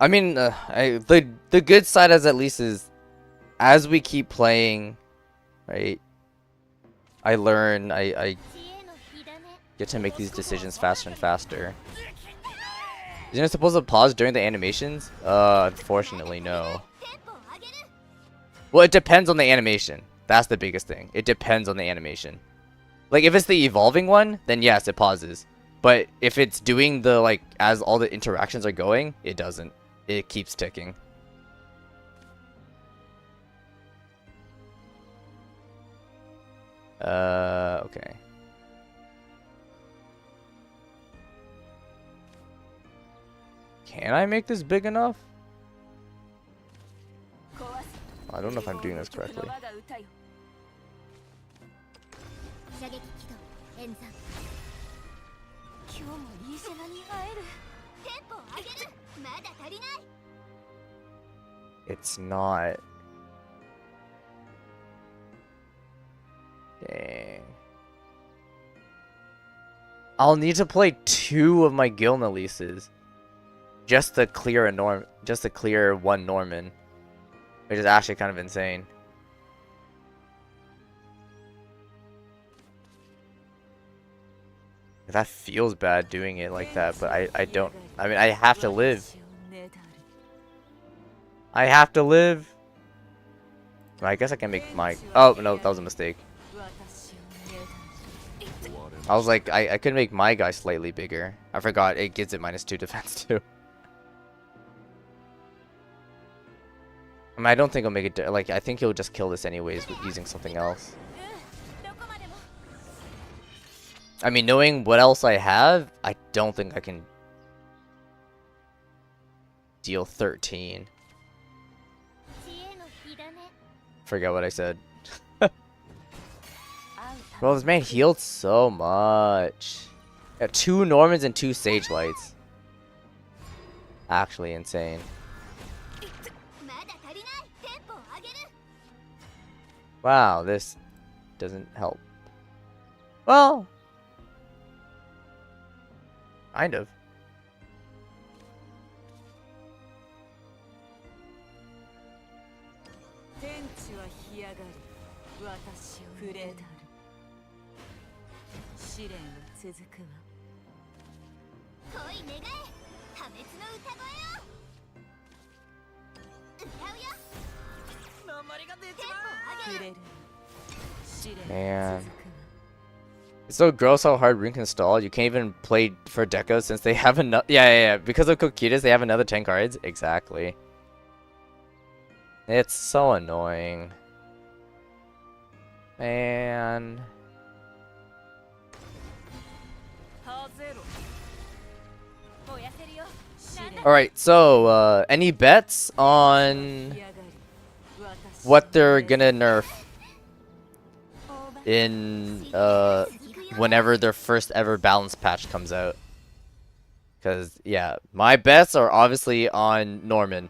I mean, the good side as at least is, as we keep playing, right? I learn, I get to make these decisions faster and faster. Isn't it supposed to pause during the animations? Unfortunately, no. Well, it depends on the animation. That's the biggest thing. It depends on the animation. Like, if it's the evolving one, then yes, it pauses. But if it's doing the, like, as all the interactions are going, it doesn't. It keeps ticking. Okay. Can I make this big enough? I don't know if I'm doing this correctly. It's not. Dang. I'll need to play 2 of my Giln Elises just to clear a just to clear 1 Norman, which is actually kind of insane. That feels bad doing it like that, but I don't. I mean, I have to live. I have to live. I guess I can make my... Oh, no, that was a mistake. I was like, I could make my guy slightly bigger. I forgot it gives it -2 defense too. I mean, I don't think he'll make it... Like, I think he'll just kill this anyways with using something else. I mean, knowing what else I have, I don't think I can deal 13. Forget what I said. Bro, this man healed so much. Yeah, 2 Normans and 2 Sage Lights. Actually insane. Wow, this doesn't help. Well, kind of. Man, it's so gross how hard Ring can stall. You can't even play for Deco since they have another. Yeah. Because of Kokitas, they have another 10 cards. Exactly. It's so annoying. Man. Alright, so, any bets on what they're gonna nerf in, whenever their first ever balance patch comes out? Because, yeah, my bets are obviously on Norman.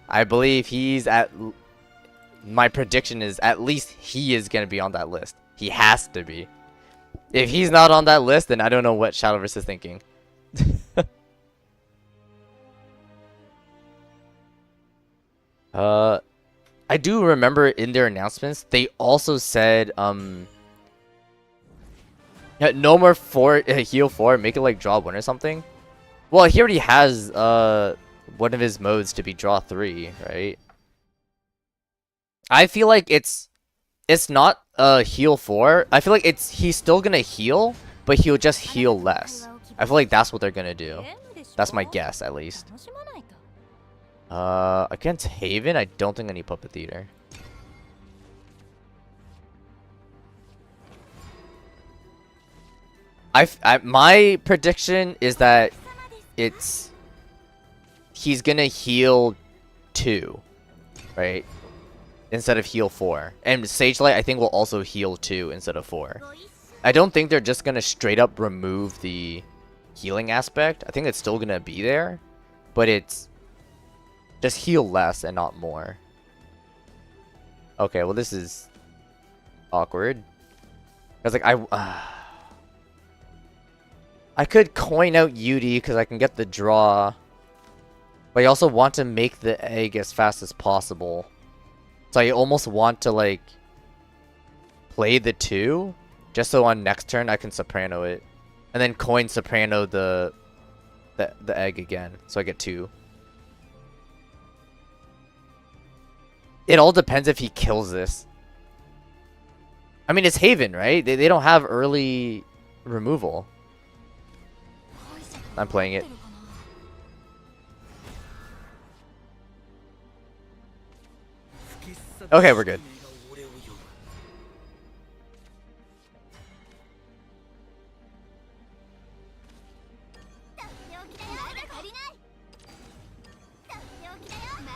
I believe he's at... My prediction is at least he is going to be on that list. He has to be. If he's not on that list, then I don't know what Shadowverse is thinking. I do remember in their announcements, they also said, no more heal 4, make it like draw 1 or something. Well, he already has, one of his modes to be draw 3, right? I feel like it's not a heal 4. I feel like he's still gonna heal, but he'll just heal less. I feel like that's what they're gonna do. That's my guess, at least. Against Haven, I don't think I need Puppet Theater. My prediction is that he's gonna heal 2, right? Instead of heal 4. And Sagelight, I think, will also heal 2 instead of 4. I don't think they're just gonna straight up remove the healing aspect. I think it's still gonna be there, but it's just heal less and not more. Okay, well this is awkward. Cause like I could coin out Yudi because I can get the draw, but I also want to make the egg as fast as possible. So I almost want to like play the 2 just so on next turn I can Soprano it, and then coin Soprano the egg again, so I get 2. It all depends if he kills this. I mean, it's Haven, right? They don't have early removal. I'm playing it. Okay, we're good.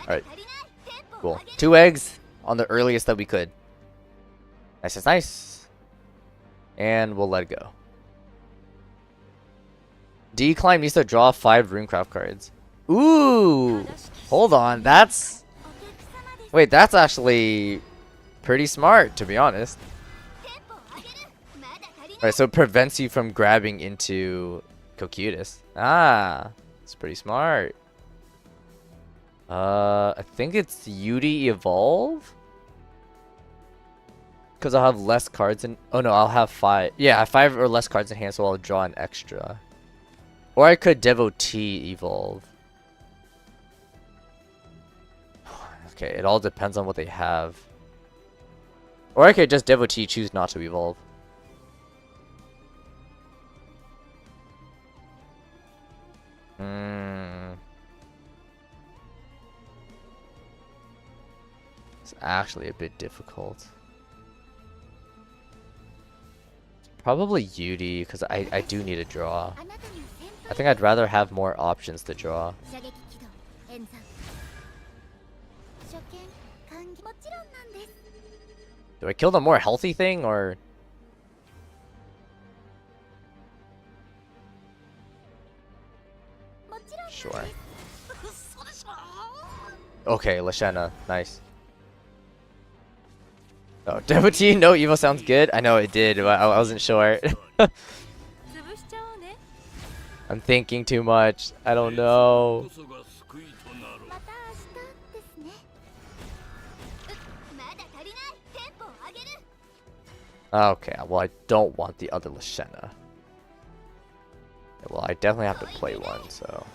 Alright. Cool. 2 eggs on the earliest that we could. Nice, nice, nice. And we'll let it go. Decline needs to draw 5 Runecraft cards. Ooh! Hold on, that's... Wait, that's actually pretty smart, to be honest. Alright, so it prevents you from grabbing into Cocytus. Ah, it's pretty smart. I think it's Yudi Evolve? Because I'll have less cards in... Oh no, I'll have 5. Yeah, I have 5 or less cards in hand, so I'll draw an extra. Or I could Devotee Evolve. Okay, it all depends on what they have. Or I could just Devotee choose not to evolve. It's actually a bit difficult. Probably Yudi, because I do need a draw. I think I'd rather have more options to draw. Do I kill the more healthy thing, or... Sure. Okay, Lashana. Nice. Oh, Devotee, no Evo sounds good. I know it did, but I wasn't sure. I'm thinking too much. I don't know. Okay, well I don't want the other Lashana. Well, I definitely have to play one, so...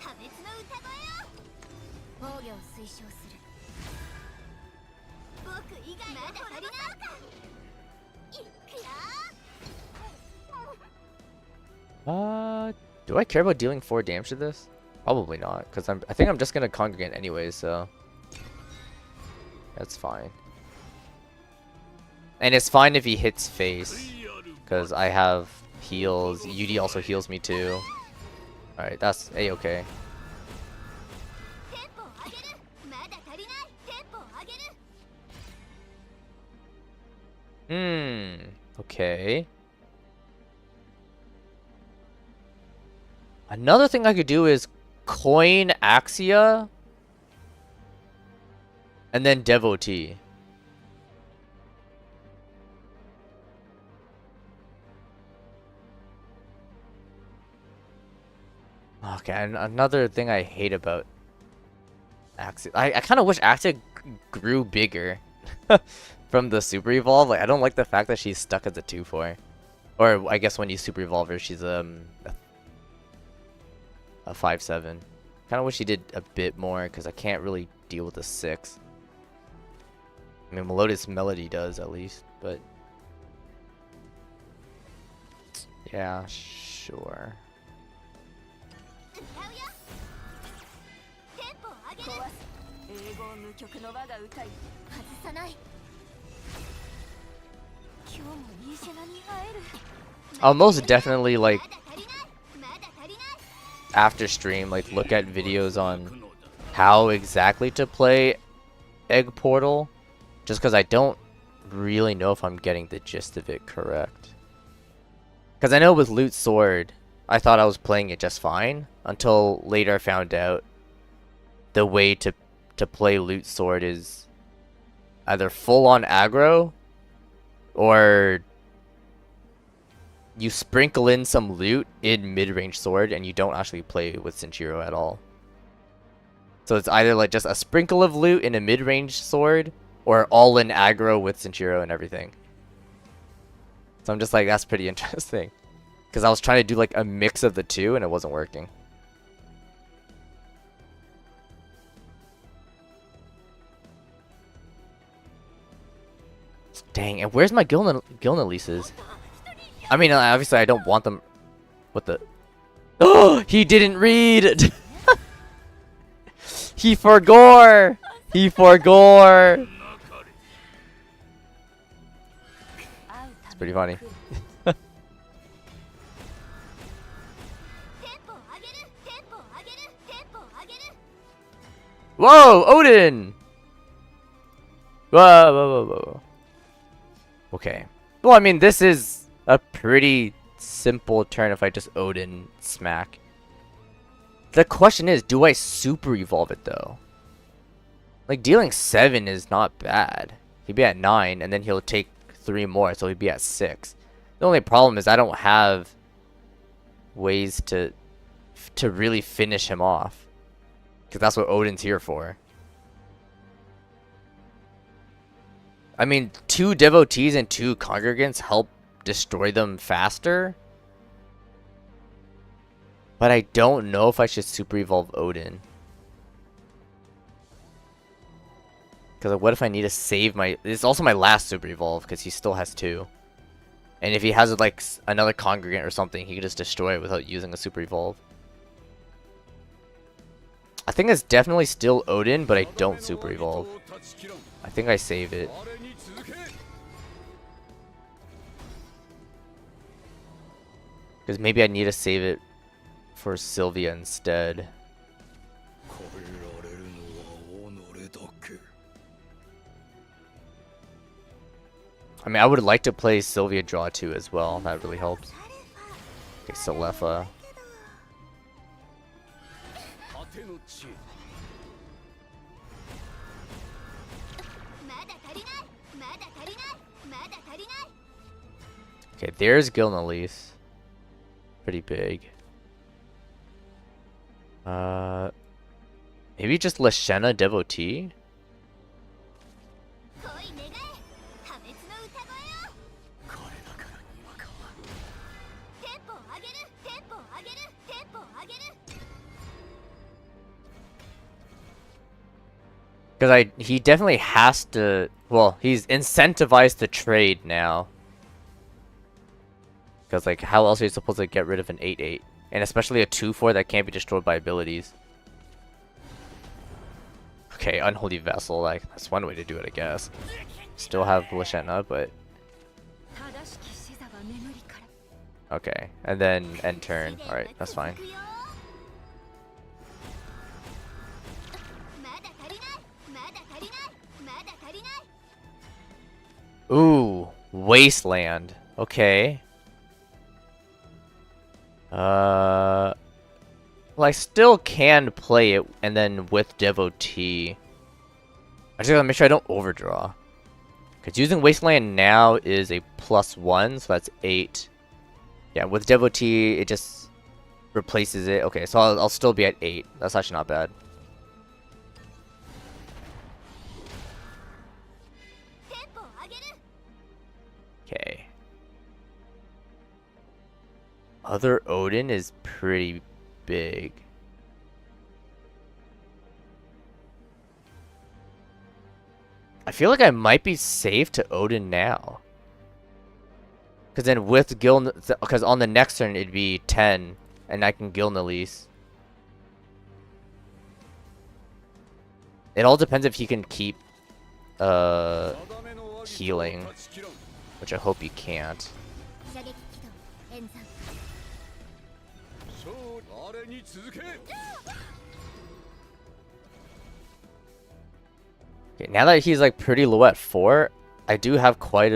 Do I care about dealing 4 damage to this? Probably not, because I think I'm just gonna congregate anyways, so... That's fine. And it's fine if he hits face, because I have heals. Yudi also heals me too. Alright, that's a-okay. Okay. Another thing I could do is coin Axia and then Devotee. Okay, and another thing I hate about Axia, I kind of wish Axia grew bigger from the Super Evolve. Like, I don't like the fact that she's stuck as a 2/4. Or I guess when you Super Evolve her, she's a 5/7. Kind of wish she did a bit more because I can't really deal with the 6. I mean, Melodious Melody does at least, but yeah, sure. I'll most definitely like after stream like look at videos on how exactly to play Egg Portal, just because I don't really know if I'm getting the gist of it correct. Because I know with Loot Sword, I thought I was playing it just fine until later I found out the way to play Loot Sword is either full on aggro or you sprinkle in some loot in mid-range sword and you don't actually play with Sinchiro at all. So it's either like just a sprinkle of loot in a mid-range sword or all in aggro with Sinchiro and everything. So I'm just like, that's pretty interesting. Because I was trying to do like a mix of the two and it wasn't working. Dang, and where's my Gilnaleases? I mean, obviously I don't want them. What the? Oh, he didn't read! He forgore! He forgore! It's pretty funny. Whoa, Odin! Whoa, whoa, whoa, whoa. Okay. Well, I mean, this is a pretty simple turn if I just Odin smack. The question is, do I super evolve it though? Like, dealing 7 is not bad. He'd be at 9, and then he'll take 3 more, so he'd be at 6. The only problem is I don't have ways to really finish him off. Because that's what Odin's here for. I mean, 2 devotees and 2 congregants help destroy them faster. But I don't know if I should super evolve Odin. Because what if I need to save my... It's also my last super evolve because he still has 2. And if he has like another congregant or something, he can just destroy it without using a super evolve. I think it's definitely still Odin, but I don't super evolve. I think I save it. Because maybe I need to save it for Sylvia instead. I mean, I would like to play Sylvia draw 2 as well. That really helps. Okay, Selefa. Okay, there's Gilnalease. Pretty big. Maybe just Lashena Devotee? Because he definitely has to, well, he's incentivized to trade now. Because, like, how else are you supposed to get rid of an 8-8? And especially a 2-4 that can't be destroyed by abilities. Okay, Unholy Vessel, like, that's one way to do it, I guess. Still have Lashena, but... Okay, and then end turn. Alright, that's fine. Ooh, Wasteland. Okay. Well, I still can play it, and then with Devotee. I just gotta make sure I don't overdraw. Because using Wasteland now is a +1, so that's 8. Yeah, with Devotee, it just replaces it. Okay, so I'll still be at 8. That's actually not bad. Okay. Other Odin is pretty big. I feel like I might be safe to Odin now. Because then with Gil... Because on the next turn it'd be 10. And I can Gilnalise. It all depends if he can keep... healing. Which I hope he can't. Okay, now that he's like pretty low at 4, I do have quite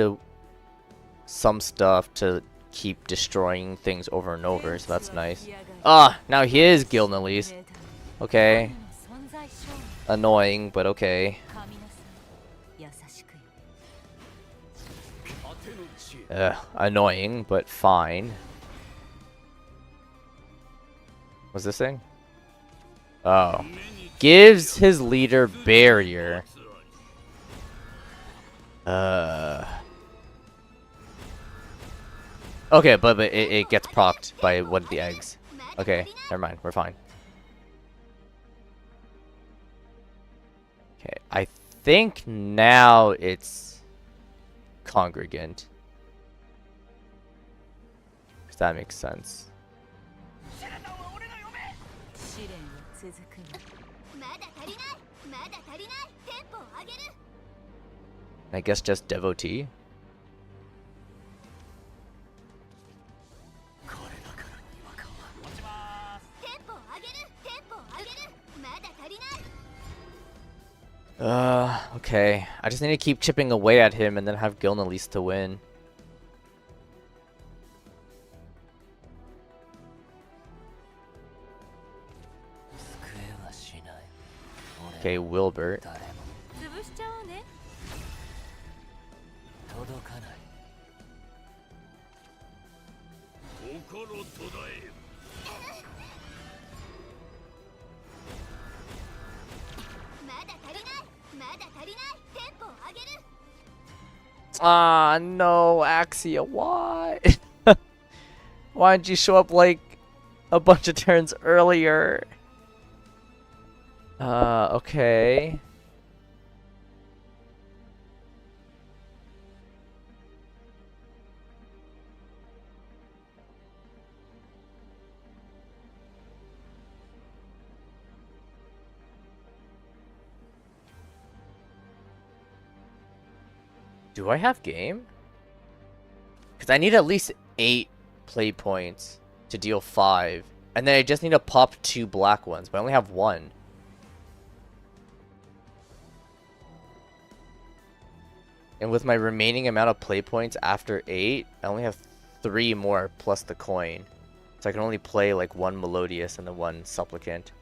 some stuff to keep destroying things over and over, so that's nice. Ah, now he is Gilnalise. Okay. Annoying, but okay. Annoying, but fine. What's this thing? Oh. Gives his leader barrier. Okay, but it gets procced by one of the eggs. Okay, never mind. We're fine. Okay, I think now it's Congregant. If that makes sense. I guess just Devotee. Okay. I just need to keep chipping away at him and then have Gilnalise to win. Okay, Wilbert. Ah, no, Axia, why? Why didn't you show up like a bunch of turns earlier? Okay. Do I have game? Because I need at least 8 play points to deal 5. And then I just need to pop 2 black ones, but I only have 1. And with my remaining amount of play points after 8, I only have 3 more plus the coin. So I can only play like 1 Melodious and then 1 Supplicant.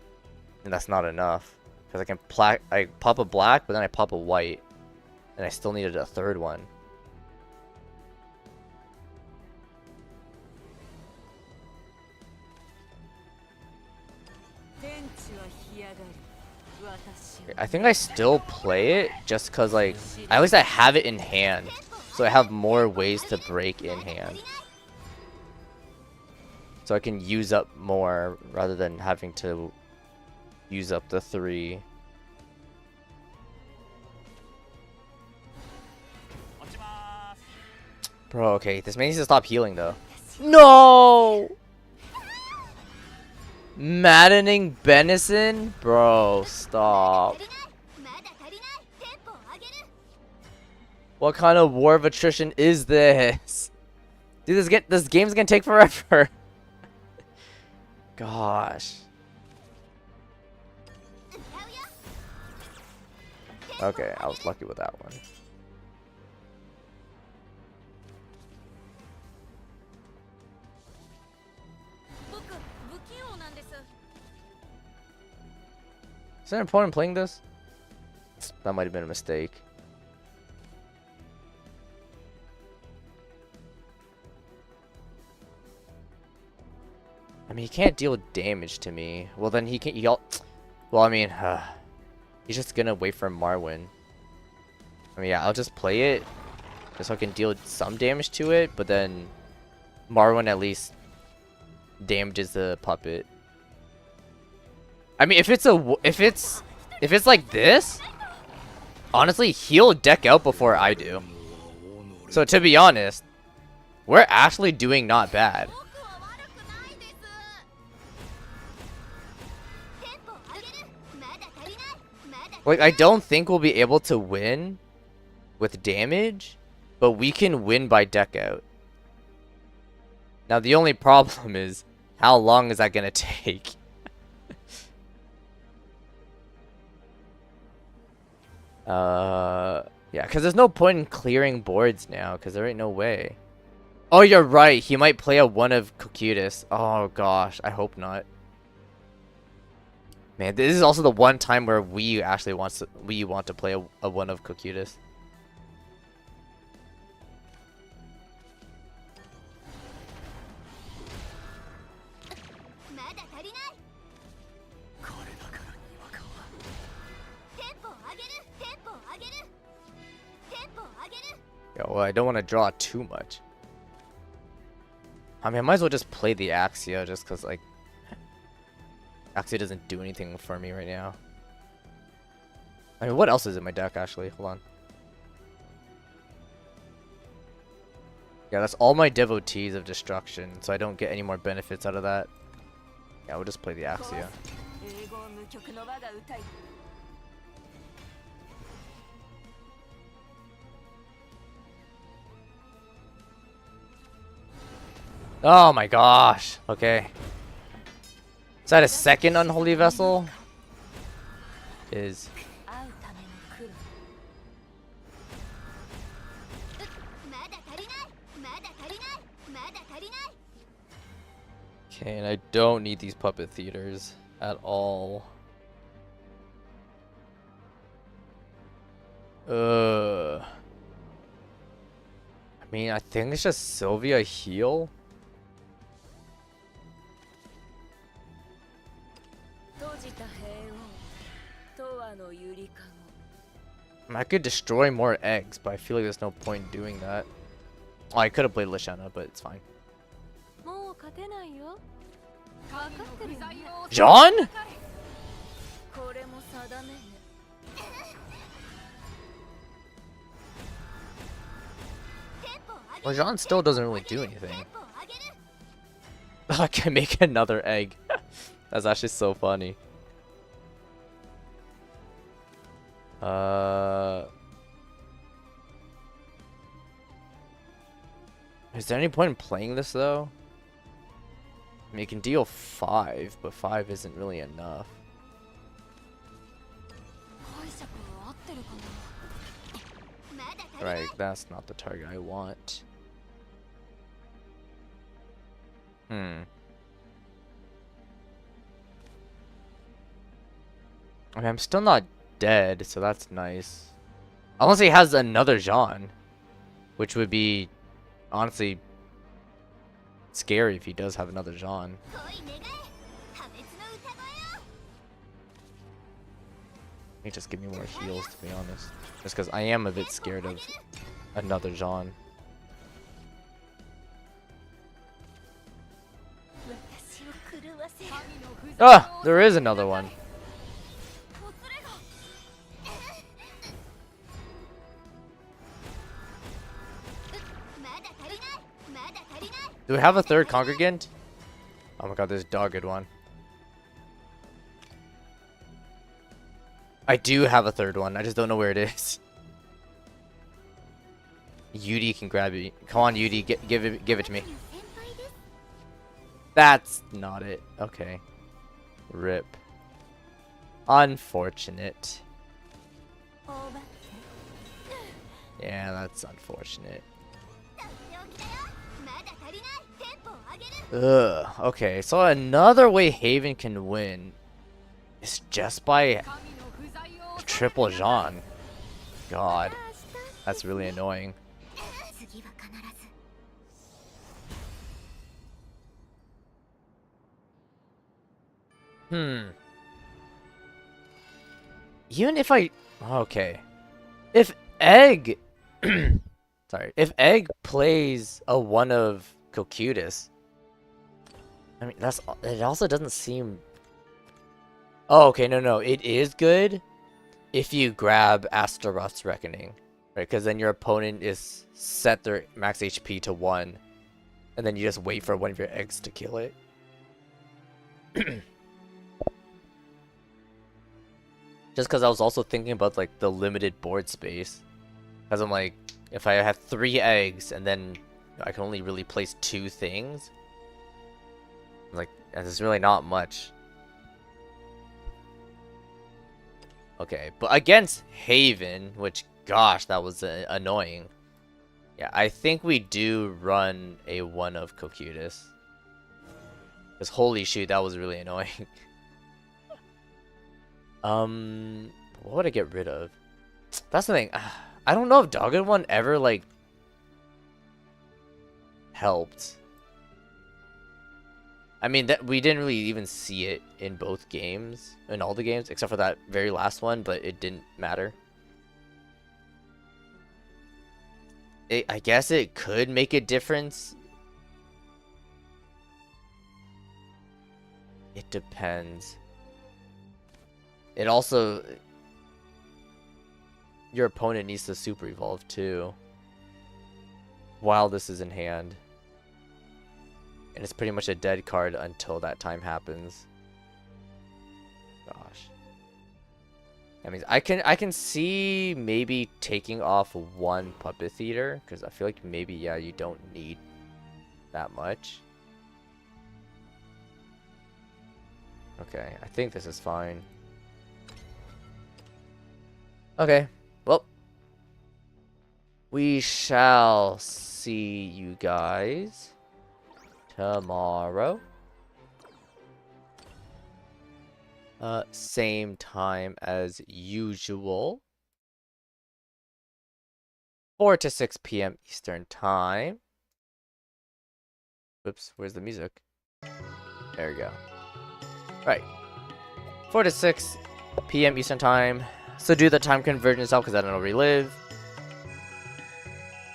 And that's not enough. Because I pop a black, but then I pop a white. And I still needed a 3rd one. I think I still play it just because, like, at least I have it in hand. So I have more ways to break in hand. So I can use up more rather than having to use up the 3. Bro, okay, this man needs to stop healing though. No! Maddening Benison? Bro, stop. What kind of war of attrition is this? Dude, this game's gonna take forever. Gosh. Okay, I was lucky with that one. Is there an opponent playing this? That might have been a mistake. I mean, he can't deal damage to me. Well, then he can't. Well, I mean, he's just gonna wait for Marwyn. I mean, yeah, I'll just play it just so I can deal some damage to it. But then Marwyn at least damages the puppet. I mean, if it's like this, Honestly, he'll deck out before I do. So to be honest, we're actually doing not bad. Like, I don't think we'll be able to win with damage, but we can win by deck out. Now, the only problem is, how long is that going to take? Yeah, because there's no point in clearing boards now, because there ain't no way. Oh, you're right. He might play a one of Cocytus. Oh, gosh. I hope not. Man, this is also the one time where we actually want to play a one of Cocytus. Yeah, well, I don't want to draw too much. I mean, I might as well just play the Axia just because, like, Axia doesn't do anything for me right now. I mean, what else is in my deck, actually? Hold on. Yeah, that's all my Devotees of Destruction, so I don't get any more benefits out of that. Yeah, we'll just play the Axia. Oh my gosh. Okay. Is that a second Unholy Vessel? Is. Okay, and I don't need these puppet theaters at all. I mean, I think it's just Sylvia heal. I could destroy more eggs, but I feel like there's no point in doing that. Oh, I could have played Lashana, but it's fine. John? Well, John still doesn't really do anything. I can make another egg. That's actually so funny. Is there any point in playing this though? I mean, you can deal 5, but 5 isn't really enough. Right, that's not the target I want. I mean, I'm still not dead, so that's nice. Unless he has another Jean, which would be honestly scary if he does have another Jean. He just give me more heals, to be honest. Just because I am a bit scared of another Jean. Ah, there is another one. Do we have a third congregant? Oh my god, there's a dogged one. I do have a third one. I just don't know where it is. Yudi can grab it. Come on, Yudi, give it to me. That's not it. Okay. Rip. Unfortunate. Yeah, that's unfortunate. Ugh. Okay, so another way Haven can win is just by triple Jean. God, that's really annoying. Even if I... Okay. If Egg... Sorry. If Egg plays a one of Cocytus... I mean, that's... It also doesn't seem... Oh, okay, no. It is good if you grab Astaroth's Reckoning, right? Because then your opponent is set their max HP to 1, and then you just wait for one of your eggs to kill it. Just because I was also thinking about like the limited board space, because I'm like, if I have 3 eggs and then I can only really place 2 things, like there's really not much. Okay, but against Haven, which gosh, that was annoying. Yeah, I think we do run a 1 of Cocytus. Because holy shoot, that was really annoying. What would I get rid of? That's the thing. I don't know if Dogged One ever, like, helped. I mean, that we didn't really even see it in both games, in all the games, except for that very last one, but it didn't matter. I guess it could make a difference. It depends. It also... Your opponent needs to super evolve too, while this is in hand. And it's pretty much a dead card until that time happens. Gosh. That means I can see maybe taking off 1 Puppet Theater, because I feel like maybe, yeah, you don't need that much. Okay, I think this is fine. Okay, well, we shall see you guys tomorrow. Same time as usual. 4 to 6 p.m. Eastern Time. Oops, where's the music? There we go. Right. 4 to 6 p.m. Eastern Time. So do the time conversion yourself because I don't know where you live.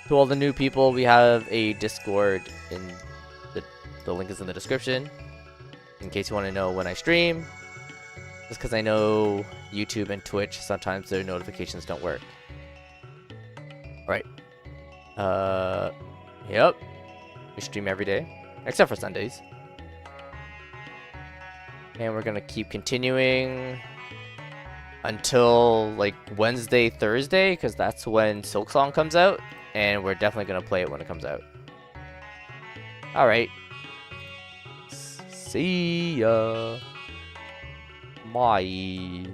To all the new people, we have a Discord in the link is in the description. In case you want to know when I stream. Just because I know YouTube and Twitch, sometimes their notifications don't work. Right. Yep. We stream every day. Except for Sundays. And we're gonna keep continuing until like Wednesday, Thursday, because that's when Silksong comes out, and we're definitely gonna play it when it comes out. Alright. See ya. Bye.